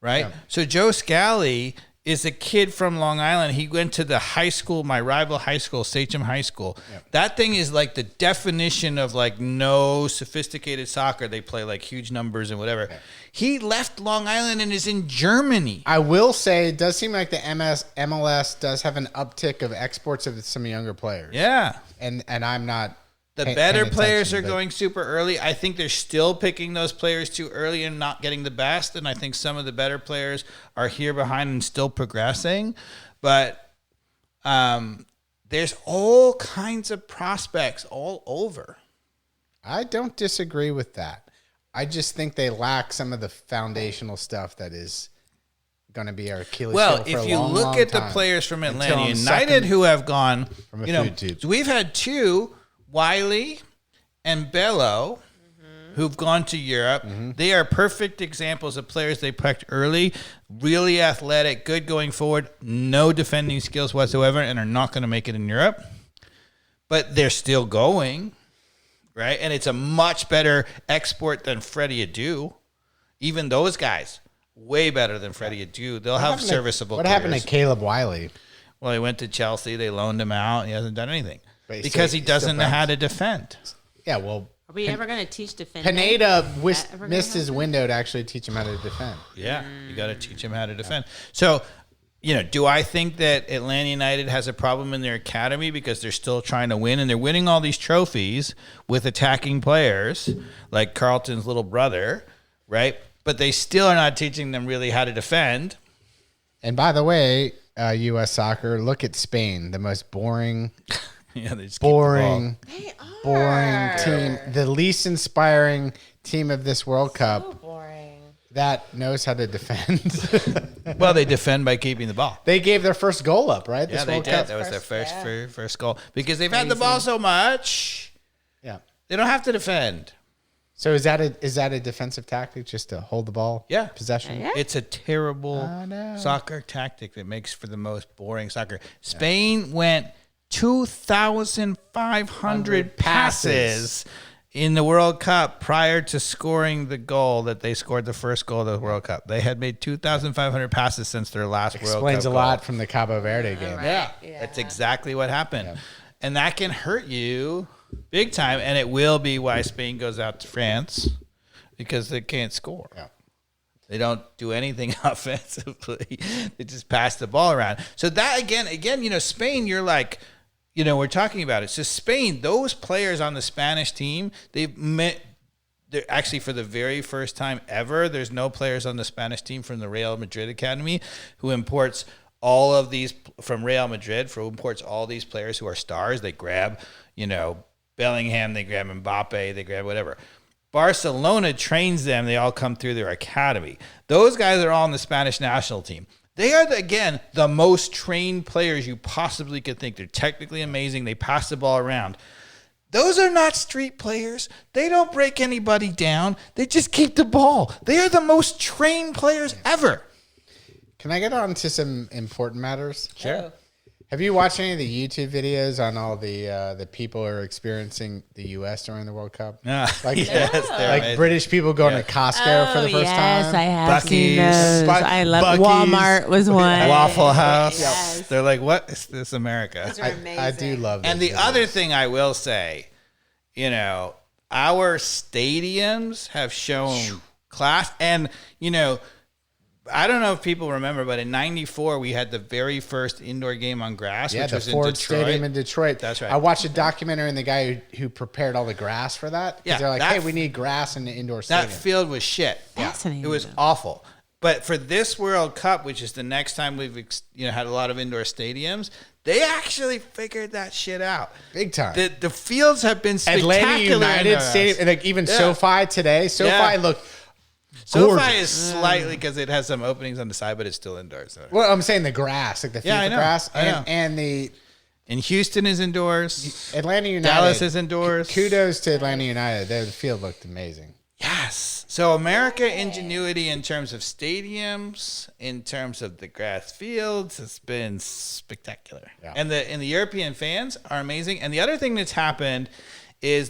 right? Yeah. So Joe Scally is a kid from Long Island. He went to the high school, my rival high school, Sachem High School. Yep. That thing is like the definition of like no sophisticated soccer. They play like huge numbers and whatever. Okay. He left Long Island and is in Germany. I will say it does seem like the MLS does have an uptick of exports of some younger players. Yeah. And I'm not. The better players are going super early. I think they're still picking those players too early and not getting the best. And I think some of the better players are here behind and still progressing. But there's all kinds of prospects all over. I don't disagree with that. I just think they lack some of the foundational stuff that is going to be our Achilles heel for a long, if you look at the players from Atlanta United who have gone, from a so we've had two, Wiley and Bello, who've gone to Europe. Mm-hmm. They are perfect examples of players they picked early, really athletic, good going forward, no defending skills whatsoever, and are not going to make it in Europe. But they're still going, right? And it's a much better export than Freddie Adu. Even those guys, way better than Freddie Adu. They'll have serviceable What careers. happened to Caleb Wiley? Well, he went to Chelsea. They loaned him out. He hasn't done anything But he doesn't know how to defend. Yeah, well, Are we ever going to teach defending? Pineda missed his window to actually teach him how to defend. Yeah, you got to teach him how to defend. So, do I think that Atlanta United has a problem in their academy because they're still trying to win and they're winning all these trophies with attacking players like Carlton's little brother, right? But they still are not teaching them really how to defend. And by the way, U.S. soccer, look at Spain, the most boring, Yeah, they just boring, They are. boring team, the least inspiring team of this World Cup So boring. that knows how to defend. Well, they defend by keeping the ball. They gave their first goal up, right? Yeah, This they World did. Cup? That was their First, first goal because they've had the ball so much. Yeah. They don't have to defend. So is that a defensive tactic, just to hold the ball? Yeah. Possession? Yeah. It's a terrible no. soccer tactic that makes for the most boring soccer. Spain went 2,500 passes in the World Cup prior to scoring the goal that they scored the first goal of the World Cup. They had made 2,500 passes since their last World Cup. Explains a goal. lot from the Cabo Verde game. Yeah, that's exactly what happened. And that can hurt you big time, and it will be why Spain goes out to France because they can't score. Yeah. They don't do anything offensively. They just pass the ball around. So that again, Spain, you're like, we're talking about it. So Spain, those players on the Spanish team, they're actually for the very first time ever, there's no players on the Spanish team from the Real Madrid Academy who imports all of these from Real Madrid, who imports all these players who are stars. They grab, Bellingham, they grab Mbappe, they grab whatever. Barcelona trains them. They all come through their academy. Those guys are all on the Spanish national team. They are, the most trained players you possibly could think. They're technically amazing. They pass the ball around. Those are not street players. They don't break anybody down. They just keep the ball. They are the most trained players ever. Can I get on to some important matters? Sure. Have you watched any of the YouTube videos on all the people who are experiencing the U.S. during the World Cup? Like, Yes, they're like amazing. British people going to Costco for the first yes, time. I have seen Buc-ee's. those. I love Buc-ee's. Walmart was one. Waffle House. Yes. They're like, what is this, America? Those are I do love those And the videos. other thing I will say, our stadiums have shown class. And, I don't know if people remember, but in '94 we had the very first indoor game on grass, Yeah, which the was Ford in Detroit. Stadium in Detroit. That's right. I watched a documentary on the guy who prepared all the grass for that. Yeah, Because they're like, that- hey, we need grass in the indoor That stadium. field was shit. Fascinating. It was awful. But for this World Cup, which is the next time we've had a lot of indoor stadiums, they actually figured that shit out. Big time. The fields have been spectacular. Atlanta United in Stadium, and like even Yeah. SoFi today. SoFi Yeah. looked SoFi gorgeous. is slightly because it has some openings on the side, but it's still indoors. So. Well, I'm saying the grass, like the Yeah, I FIFA know. grass, I know. and the And Houston is indoors. Atlanta United. Dallas is indoors. Kudos to Atlanta United. The field looked amazing. Yes. So America ingenuity in terms of stadiums, in terms of the grass fields, has been spectacular. Yeah. And the European fans are amazing. And the other thing that's happened is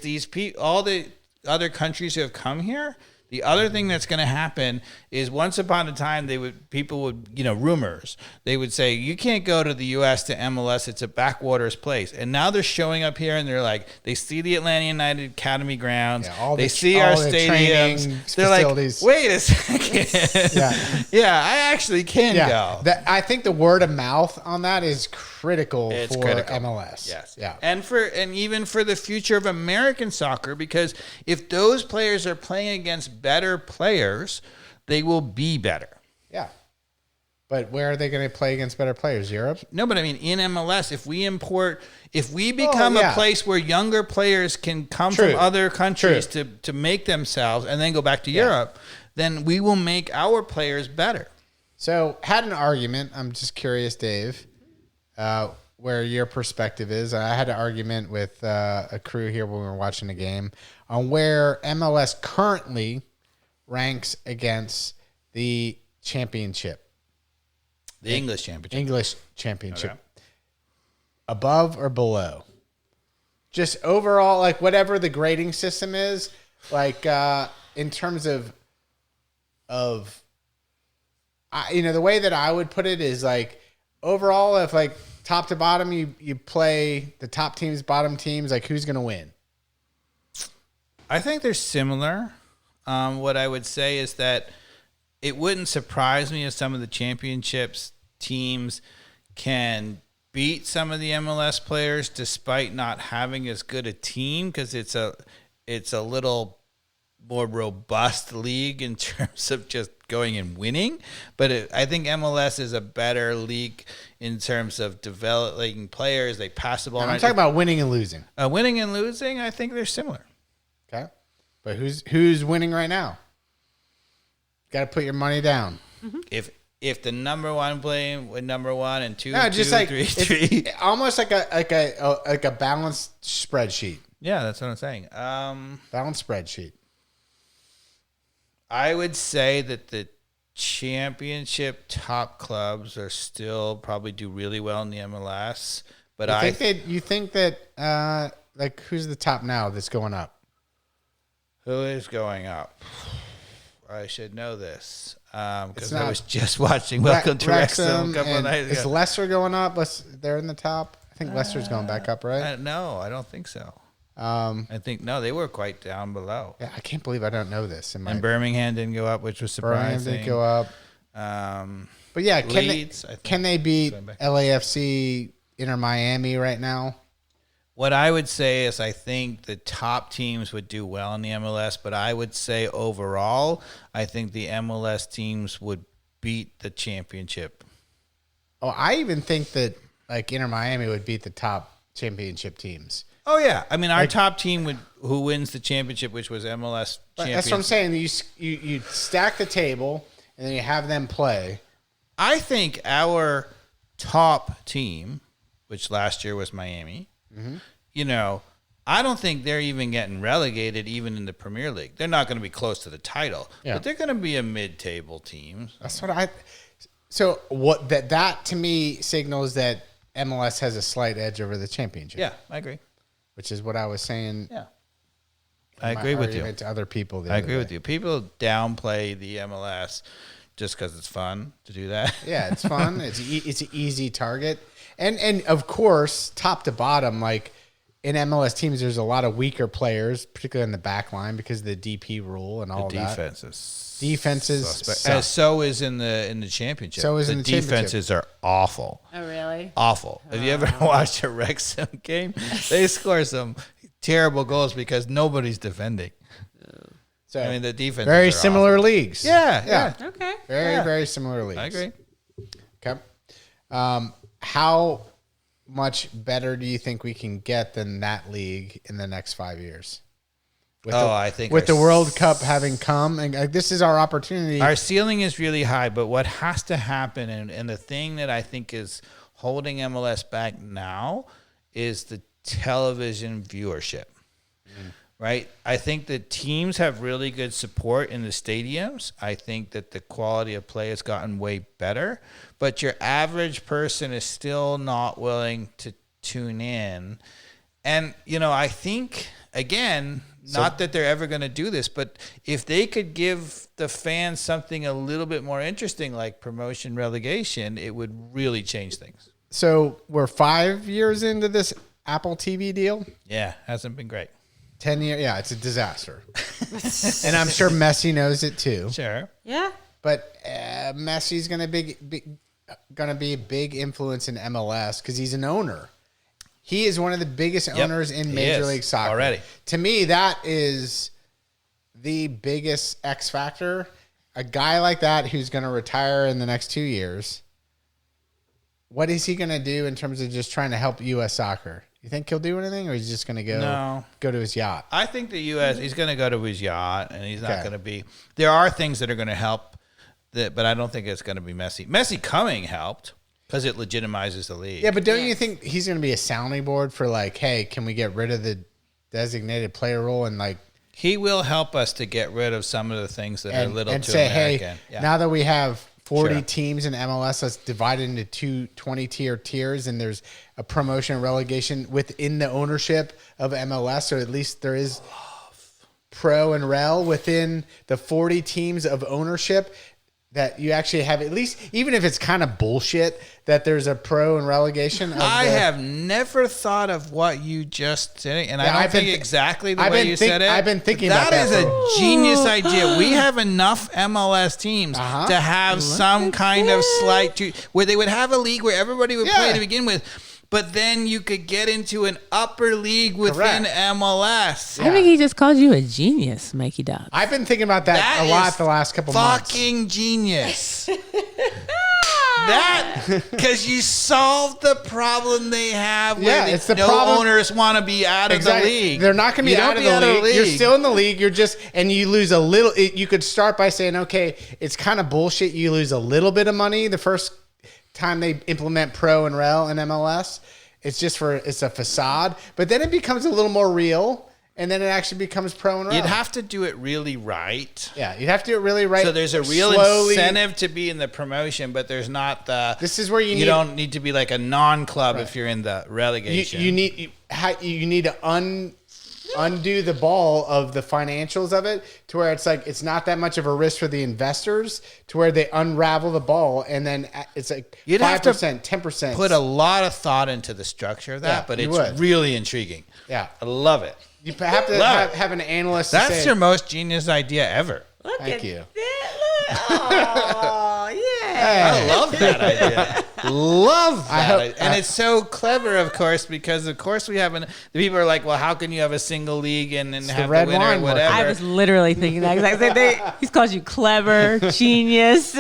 all the other countries who have come here. The other thing that's going to happen is once upon a time people would rumors. They would say you can't go to the U.S. to MLS. It's a backwaters place. And now they're showing up here and they're like they see the Atlanta United Academy grounds. Yeah, They see our all the training stadiums. They're facilities. like, wait a second. Yeah, I actually can go. I think the word of mouth on that is critical It's for critical. MLS. Yes. Yeah. And even for the future of American soccer, because if those players are playing against better players, they will be better. Yeah. But where are they going to play against better players? Europe? No, but I mean in MLS, if we become a place where younger players can come True. from other countries True. to make themselves and then go back to Europe, then we will make our players better. So, had an argument. I'm just curious, Dave, where your perspective is. I had an argument with a crew here when we were watching the game on where MLS currently ranks against the championship, The English championship. English championship. Okay. Above or below? just overall, like whatever the grading system is, like in terms of the way that I would put it is like overall, if like top to bottom, you play the top teams, bottom teams, like who's going to win? I think they're similar. What I would say is that it wouldn't surprise me if some of the championships teams can beat some of the MLS players despite not having as good a team, because it's a little more robust league in terms of just going and winning. But I think MLS is a better league in terms of developing players. They pass the ball. I'm talking about winning and losing. Winning and losing, I think they're similar. Okay. But who's winning right now? Got to put your money down. Mm-hmm. If the number one playing with number one and two, just two, like three, almost like a balanced spreadsheet. Yeah, that's what I'm saying. Balanced spreadsheet. I would say that the championship top clubs are still probably do really well in the MLS. But you think that like who's the top now that's going up? Who is going up? I should know this because I was just watching Welcome to Wrexham a couple of nights ago. Is Leicester going up? They're in the top. I think Leicester's going back up, right? No, I don't think so. I think they were quite down below. Yeah, I can't believe I don't know this. And Birmingham didn't go up, which was surprising. Birmingham didn't go up. But yeah, can they beat LAFC, Inter Miami right now? What I would say is I think the top teams would do well in the MLS, but I would say overall, I think the MLS teams would beat the championship. Oh, I even think that like Inter Miami would beat the top championship teams. Oh yeah, I mean our top team who wins the championship, which was MLS champions. That's what I'm saying. You stack the table and then you have them play. I think our top team, which last year was Miami, I don't think they're even getting relegated even in the Premier League. They're not going to be close to the title, but they're going to be a mid-table team. That's what So what that to me signals that MLS has a slight edge over the championship. Yeah, I agree. Which is what I was saying. Yeah, I agree with you. To other people, I agree with you. People downplay the MLS just because it's fun to do that. Yeah, it's fun. It's an easy target, and of course, top to bottom, like in MLS teams, there's a lot of weaker players, particularly in the back line because of the DP rule and all that. Defenses as so is in the championship. So is in the defenses are awful. Oh really? Awful. Have you ever watched a Wrexham game? They score some terrible goals because nobody's defending. So I mean the defense very similar awful. Leagues. Yeah. Okay. Very similar leagues. I agree. Okay. How much better do you think we can get than that league in the next 5 years? I think with the World Cup having come, and this is our opportunity. Our ceiling is really high, but what has to happen, and the thing that I think is holding MLS back now is the television viewership. Right? I think the teams have really good support in the stadiums. I think that the quality of play has gotten way better, but your average person is still not willing to tune in. And, I think, again, not that they're ever going to do this, but if they could give the fans something a little bit more interesting, like promotion relegation, it would really change things. So we're 5 years into this Apple TV deal? Yeah, hasn't been great. 10 years? Yeah, it's a disaster. And I'm sure Messi knows it too. Sure. Yeah. But Messi's going to be a big influence in MLS because he's an owner. He is one of the biggest owners in Major League Soccer. Already. To me, that is the biggest X factor. A guy like that who's going to retire in the next 2 years, what is he going to do in terms of just trying to help U.S. soccer? You think he'll do anything, or he's just going to go to his yacht? I think the U.S. he's going to go to his yacht, and he's not going to be. There are things that are going to help, but I don't think it's going to be Messi. Messi coming helped because it legitimizes the league. Yeah, but don't you think he's going to be a sounding board for like, hey, can we get rid of the designated player rule and like? He will help us to get rid of some of the things that are a little too say, American. Hey, now that we have 40 teams in MLS that's divided into two 20-tier tiers, and there's a promotion and relegation within the ownership of MLS. So at least there is pro and rel within the 40 teams of ownership, that you actually have, at least, even if it's kind of bullshit, that there's a pro and relegation. I have never thought of what you just said, and I don't think exactly the way you said it. I've been thinking about that. That is a genius idea. We have enough MLS teams to have some kind of slight, where they would have a league where everybody would play to begin with. But then you could get into an upper league within MLS. I think he just called you a genius, Mikey Dobbs. I've been thinking about that a lot the last couple months. Fucking genius. Because you solved the problem they have where it's the no problem. Owners want to be out of the league. They're not going to be out of the league. You're still in the league. You're just, and you lose a little. You could start by saying, okay, it's kind of bullshit. You lose a little bit of money the first time they implement pro and rel in MLS. It's a facade, but then it becomes a little more real, and then it actually becomes pro and rel. You'd have to do it really right. Yeah, you'd have to do it really right. So there's a real incentive to be in the promotion, but there's not the. This is where you don't need to be like a non-club if you're in the relegation. You need to undo the ball of the financials of it, to where it's like it's not that much of a risk for the investors, to where they unravel the ball, and then it's like 5%, 10%. Put a lot of thought into the structure of that, but it's really intriguing. Yeah, I love it. You have to have an analyst. That's your most genius idea ever. Thank you. Oh, yeah. I love that idea. Love that. And it's so clever, of course, because, of course, we haven't. The people are like, well, how can you have a single league and have the winner or whatever? I was literally thinking that exact same thing. He's called you clever, genius.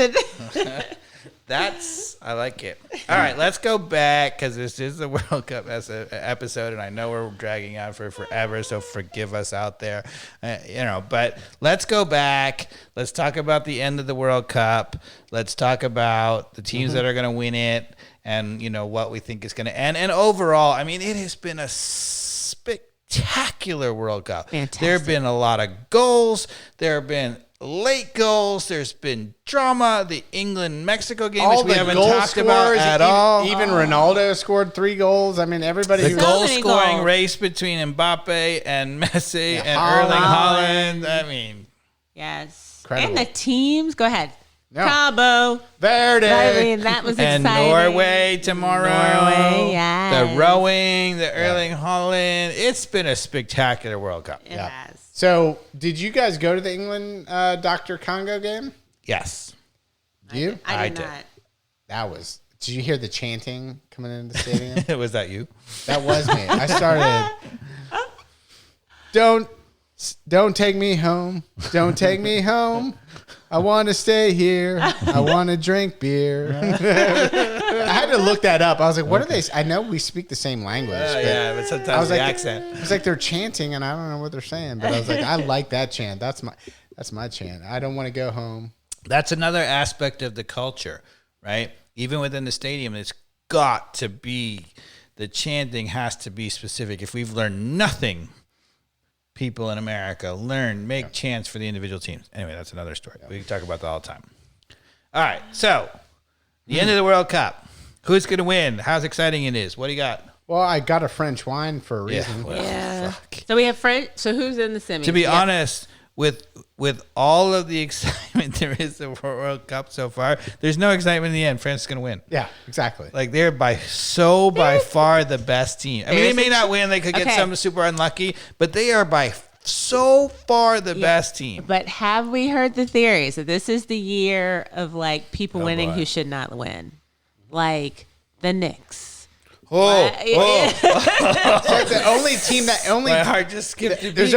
I like it. All right, let's go back, because this is the World Cup episode, and I know we're dragging out for forever, so forgive us out there. But let's go back. Let's talk about the end of the World Cup. Let's talk about the teams that are going to win it, and what we think is going to end. And overall, I mean, it has been a spectacular World Cup. Fantastic. There have been a lot of goals. There have been late goals. There's been drama. The England-Mexico game, which we haven't talked about at all. Even Ronaldo scored 3 goals. I mean, everybody. The goal-scoring race between Mbappe and Messi and Erling Haaland. I mean, yes. Incredible. And the teams. Go ahead. No. Cabo. Verde. I mean, that was exciting. And Norway tomorrow. Norway, yes. The rowing, the Erling Haaland. It's been a spectacular World Cup. It has. So, did you guys go to the England Dr. Congo game? Yes. Do you? I did not. Did you hear the chanting coming into the stadium? Was that you? That was me. I started, don't take me home. Don't take me home. I want to stay here. I want to drink beer. I had to look that up. I was like, what are they? I know we speak the same language. But sometimes the accent. It's like they're chanting, and I don't know what they're saying. But I was like, I like that chant. That's my chant. I don't want to go home. That's another aspect of the culture, right? Even within the stadium, it's got to be, the chanting has to be specific. If we've learned nothing, people in America make chants for the individual teams. Anyway, that's another story. We can talk about that all the time. All right, so the end of the World Cup. Who's going to win? How exciting it is. What do you got? Well, I got a French wine for a reason. Fuck. So we have French. So who's in the semis? To be honest, with all of the excitement there is in the World Cup so far, there's no excitement in the end. France is going to win. Yeah, exactly. Like, they're by far the best team. I mean, they may not win. They could get some super unlucky, but they are by so far the best team. But have we heard the theories that this is the year of like people winning who should not win? Like the Knicks. So the only team that my heart just skipped. There's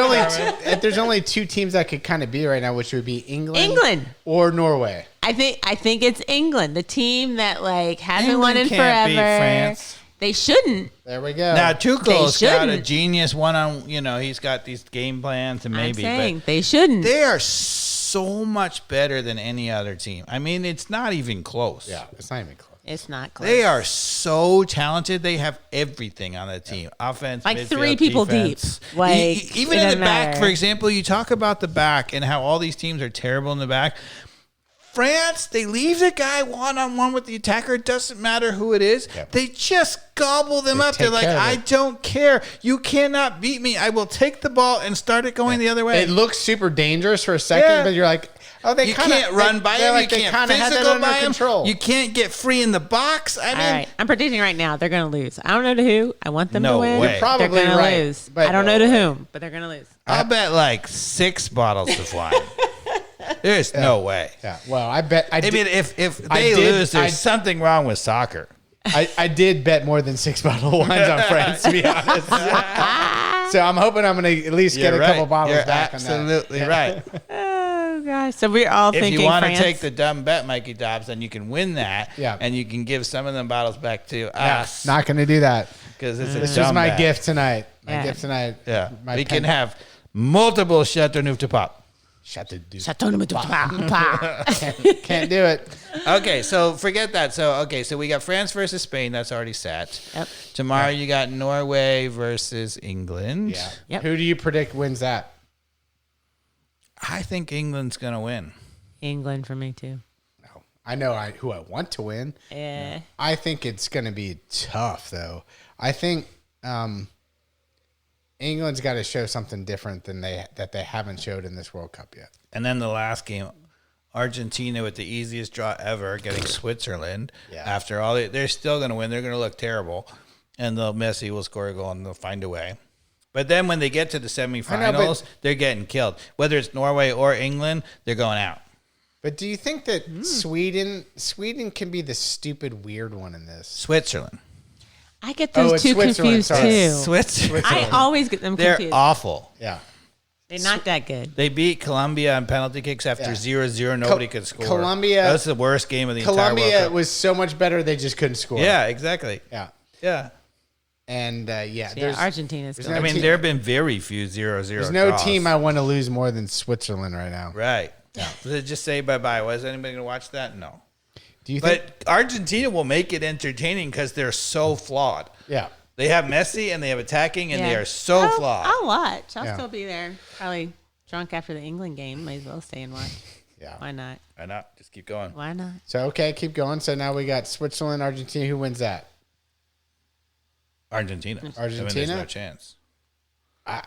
only 2 teams that could kind of be right now, which would be England or Norway. I think it's England, the team that like hasn't England won in can't beat forever. France. They shouldn't. There we go. Now Tuchel's got a shouldn't. genius he's got these game plans and maybe, I'm saying but they shouldn't. they are so much better than any other team. I mean, it's not even close. Yeah, it's not even close. It's not close. They are so talented. They have everything on the team. Offense, like midfield, 3 people defense. deep. Like even in the back, for example, you talk about the back and how all these teams are terrible in the back. France, they leave the guy one-on-one with the attacker. It doesn't matter who it is. Yep. They just gobble them up. They're like, I don't care. You cannot beat me. I will take the ball and start it going the other way. It looks super dangerous for a second, but you're like, oh, they can't run by him. Like you can't physical by him. Control. You can't get free in the box. I mean, all right, I'm predicting right now they're going to lose. I don't know to who. I want them to win. Way. You're probably they're going right, to lose. I don't know to whom, but they're going to lose. I'll bet like 6 bottles of wine. There's no way. Yeah. Well, I bet. I mean, if they lose, there's something wrong with soccer. I did bet more than 6 bottle of wines on France, to be honest. So I'm hoping I'm going to at least get a couple bottles back on that. Absolutely right. Oh gosh! So we're all thinking. If you want to France. take the dumb bet, Mikey Dobbs, then you can win that. Yeah. And you can give some of them bottles back to us. Not going to do that. Because it's a This dumb is my bet. gift tonight. My Yeah. gift tonight. Yeah. My We can have multiple Chateauneuf De Pape. Chateauneuf De Pape. Can't do it. Okay, so forget that. So we got France versus Spain. That's already set. Yep. Tomorrow you got Norway versus England. Yeah. Yep. Who do you predict wins that? I think England's going to win. England for me too. No. I know who I want to win. Yeah. I think it's going to be tough, though. I think England's got to show something different than that they haven't showed in this World Cup yet. And then the last game, Argentina with the easiest draw ever, getting Switzerland. Yeah. After all, they're still going to win. They're going to look terrible. And Messi will score a goal and they'll find a way. But then when they get to the semifinals, they're getting killed. Whether it's Norway or England, they're going out. But do you think that Sweden can be the stupid weird one in this? Switzerland. I get those it's two Switzerland, confused sorry. too. Switzerland. I always get them They're confused. awful. Yeah. They're not that good. They beat Colombia on penalty kicks after 0-0. Nobody could score. Colombia. That's the worst game of the entire World Colombia Cup. was so much better they just couldn't score. Yeah, exactly. Yeah. Yeah. And Argentina's there's good. I mean, there have been very few 0-0 there's no draws. team I want to lose more than Switzerland right now. Right. Yeah. Just say bye-bye. Was anybody going to watch that? No. Do you think? But Argentina will make it entertaining because they're so flawed. Yeah. They have Messi and they have attacking and Yeah. they are so flawed. I'll watch. I'll Yeah. still be there. Probably drunk after the England game. Might as well stay and watch. Yeah. Why not? Why not? Just keep going. Why not? So, okay, keep going. So now we got Switzerland, Argentina. Who wins that? Argentina. Argentina? I mean, there's no chance.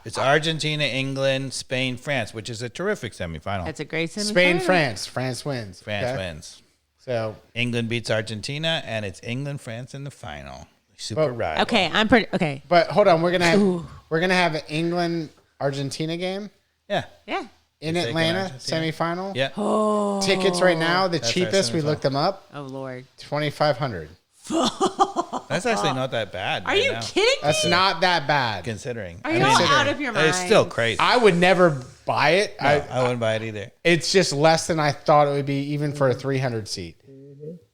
It's Argentina, England, Spain, France, which is a terrific semifinal. That's a great semifinal. Spain, France. France wins. France Okay? wins. So, England beats Argentina, and it's England, France in the final. Super rival. Okay, I'm pretty. Okay. but hold on, we're gonna have an England Argentina game Yeah. Yeah. in Taking Atlanta Argentina. semifinal. Yeah. Oh. Tickets right now, the That's our cheapest. We semifinal. looked them up, Oh Lord. $2,500. That's actually not that bad. Are right you now, kidding me? That's not that bad. considering? Are you all out of your mind? It's still crazy. I would never buy it. No, I wouldn't buy it either. It's just less than I thought it would be, even for a 300 seat.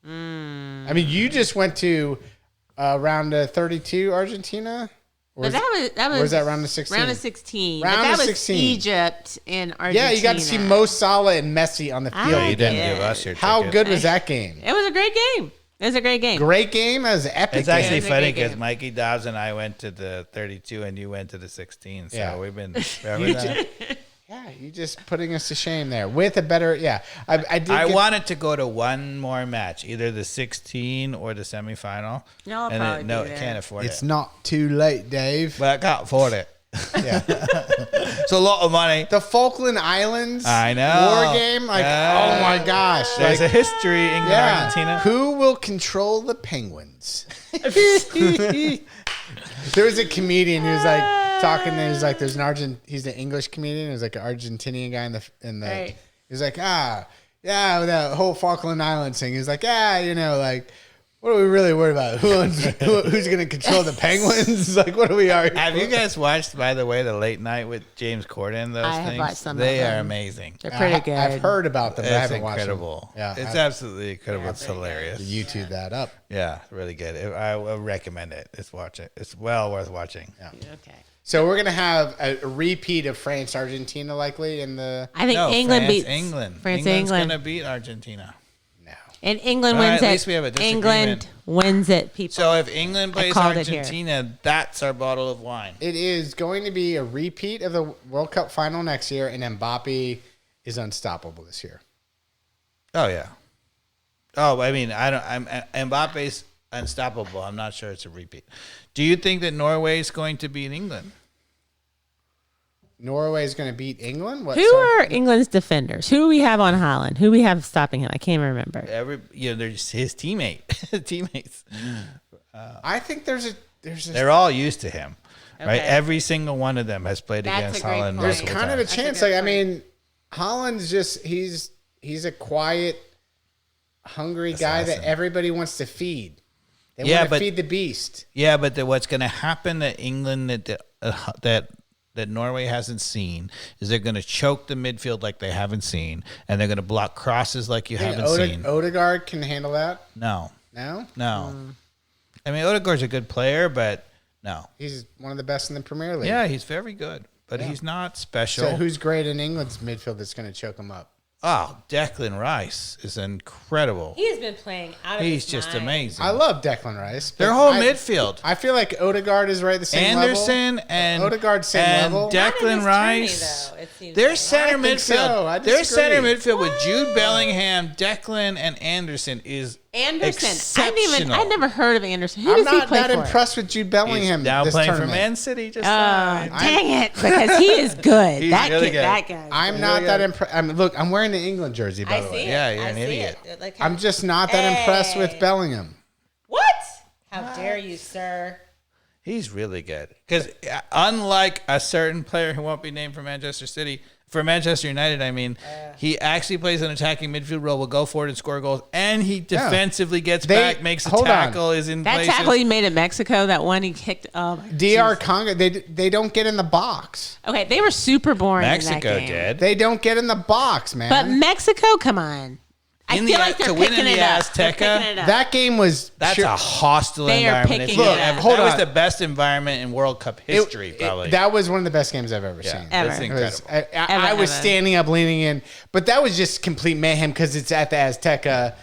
I mean, you just went to round of 32 Argentina. Or But that was was that round of 16? Round of 16. Round but that of was 16. Egypt and Argentina. Yeah, you got to see Mo Salah and Messi on the field. I You didn't Yeah. give us your How ticket. good was that game? It was a great game. It was a great game. Great game. That was an epic. It's actually It was a funny great because game. Mikey Dobbs and I went to the 32 and you went to the 16. So Yeah. we've been. Remember that? Yeah, you just putting us to shame there with a better. Yeah, I did. I get- wanted to go to one more match, either the 16 or the semifinal. No, I'll and probably no, be I there. can't afford It's it. not too late, Dave. But I can't afford it. Yeah, It's a lot of money. the Falkland Islands. I know. War game. Like, oh my gosh. There's Like, a history, England, yeah. Argentina. Who will control the Penguins? There was a comedian who was like talking. And he was like, "There's an He's an English comedian. He was like an Argentinian guy in the. Right. He was like, yeah, that whole Falkland Islands thing. He's like, like, what are we really worried about? Who's going to control the Penguins? Like, what are we arguing? Have you guys watched, by the way, the late night with James Corden? Those I have things? watched some of They are them. amazing. They're pretty good. I've heard about them, but I It's haven't watched them. incredible. Yeah, It's I- absolutely incredible. It's hilarious. YouTube that up. Yeah, really good. I would recommend it. Watch it. It's well worth watching. Yeah. Okay. So we're gonna have a repeat of France Argentina likely in the I think No, England France, beats England. France, England's England. gonna beat Argentina. no. And England All right, wins at it. least we have a disagreement. England wins it, people. So if England plays called it here. Argentina, that's our bottle of wine. It is going to be a repeat of the World Cup final next year, and Mbappe is unstoppable this year. Oh yeah. Oh, I mean, Mbappe's unstoppable. I'm not sure it's a repeat. Do you think that Norway is going to beat England? Norway is going to beat England? Who are England's defenders? Who do we have on Haaland? Who do we have stopping him? I can't remember. They're just his teammates. I think They're all used to him, right? Okay. Every single one of them has played That's against a great Haaland. point. there's multiple kind of a times. chance. good Like, I point. mean, Haaland's just he's a quiet, hungry guy that everybody wants to feed. They want to feed the beast. Yeah, but what's going to happen that England that Norway hasn't seen is they're going to choke the midfield like they haven't seen, and they're going to block crosses like you haven't seen. Odegaard can handle that. No. No, I mean, Odegaard's a good player, but no. he's one of the best in the Premier League. Yeah, he's very good, but he's not special. So who's great in England's midfield that's going to choke him up? Oh, Declan Rice is incredible. He has been playing out of He's his just mind. amazing. I love Declan Rice. but Their whole I- midfield. I feel like Odegaard is right at the same Anderson level. and Odegaard same and level. Not in Declan his Rice. journey, though, it seems Their like. center I think so. midfield. I Their disagree. center midfield with Jude Bellingham, Declan, and Anderson is Anderson. exceptional. I never heard of Anderson. Who I'm does he not play that for? impressed with Jude He's Bellingham. now this playing for tournament. Man City. Just Dang it! Because he is good. He's that really kid, good. that guy. I'm not that impressed. Look, I'm wearing the England jersey, by I the see way. it. Yeah, you're I an see idiot. it. Like, I'm just not that impressed with Bellingham. What? How dare you, sir? He's really good. Because unlike a certain player who won't be named for Manchester United, I mean, he actually plays an attacking midfield role, will go forward and score goals, and he defensively gets back, makes a tackle, is in That places. tackle he made in Mexico, that one he kicked. Oh, my DR jeez. Congo, they don't get in the box. Okay, they were super boring. Mexico in that game. did. They don't get in the box, man. But Mexico, come on. I In feel the- like they're to win picking in it the up. They're Azteca, picking it up. that game was That's pure- a hostile They are environment. picking it up. Hold That was on. the best environment in World Cup history, probably. that was one of the best games I've ever yeah, seen. Ever. that's It It was- incredible. I was Ever. standing up, leaning in, but that was just complete mayhem because it's at the Azteca.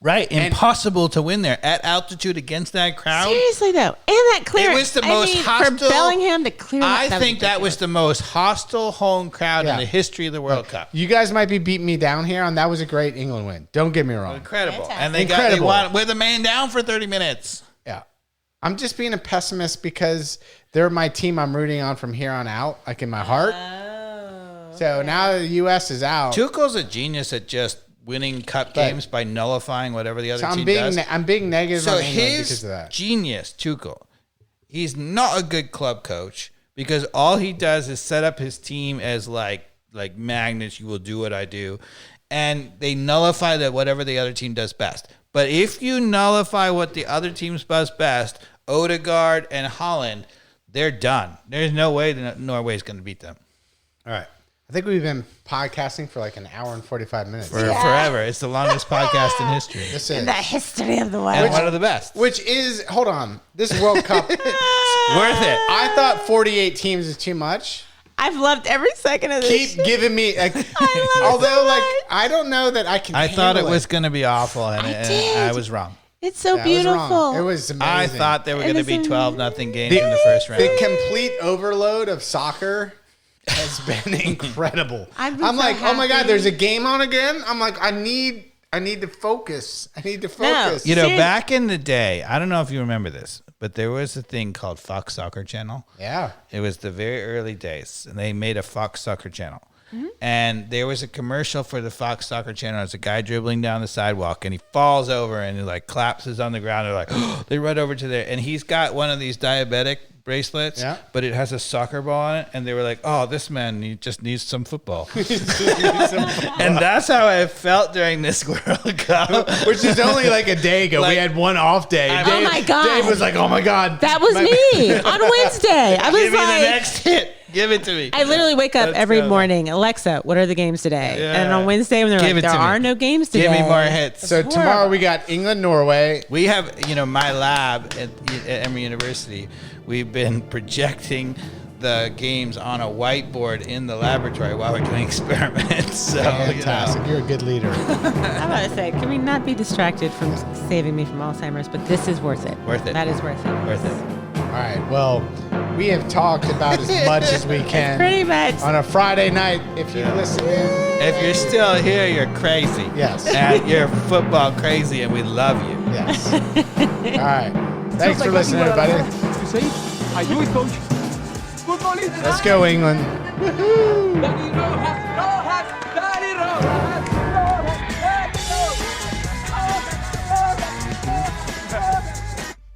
Right, impossible to win there at altitude against that crowd. Seriously though, and that clearance. It was the most hostile. for Bellingham to clear. I think that was the most hostile home crowd Yeah. in the history of the World Cup. You guys might be beating me down here, and that was a great England win. Don't get me wrong. Incredible, Fantastic. and they Incredible. won with a man down for 30 minutes. Yeah. I'm just being a pessimist because they're my team I'm rooting on from here on out, like in my heart. Oh. So now the U.S. is out. Tuchel's a genius at just winning cup games by nullifying whatever the other So team does. I'm being negative So on England his because of that. genius, Tuchel, he's not a good club coach because all he does is set up his team as like magnets. You will do what I do, and they nullify that whatever the other team does best. But if you nullify what the other team does best, Odegaard and Haaland, they're done. There's no way that Norway's going to beat them. All right. I think we've been podcasting for like an hour and 45 minutes. Forever. It's the longest podcast in history. This in is. the history of the world. And one of the best. Which is, hold on, this World Cup. Worth it. I thought 48 teams is too much. I've loved every second of this. Keep shit. giving me, like, love it although, so like, much. I don't know that I can. I thought it handle was going to be awful, and did. I was wrong. It's so That was beautiful. wrong. It was amazing. I thought they were It going to was be 12-0 games The- in the first round. the complete overload of soccer has been incredible. I've been I'm so like, oh my god, happy. there's a game on again. I'm like, I need to focus. I need to focus. You know, Seriously. back in the day, I don't know if you remember this, but there was a thing called Fox Soccer Channel. Yeah. It was the very early days, and they made a Fox Soccer Channel. Mm-hmm. And there was a commercial for the Fox Soccer Channel. It's a guy dribbling down the sidewalk, and he falls over, and he like collapses on the ground. They're like, oh, they run over to there, and he's got one of these diabetic bracelets, Yeah. but it has a soccer ball on it. And they were like, oh, this man, he just needs some football. And that's how I felt during this World Cup. Which is only like a day ago. Like- we had one off day. Oh my God. Dave was like, oh my god. That was me on Wednesday. I was Give me the like, next hit. Give it to me. I literally wake up Let's every go. morning. Alexa, what are the games today? Yeah. And on Wednesday, when they're Give like, it there to me. are no games today. Give me more hits. So It's tomorrow horrible. we got England, Norway. We have, my lab at Emory University. We've been projecting the games on a whiteboard in the laboratory while we're doing experiments. So, Fantastic. You're a good leader. I'm about to say, can we not be distracted from saving me from Alzheimer's? But this is worth it. Worth it. That is worth it. Worth it. All right. Well, we have talked about as much as we can. Pretty much. On a Friday night, if you listen in. If you're still here, you're crazy. Yes. And you're football crazy, and we love you. Yes. All right. Thanks for listening, everybody. You see? I do it, coach. Football is Let's go, England. Then you know how to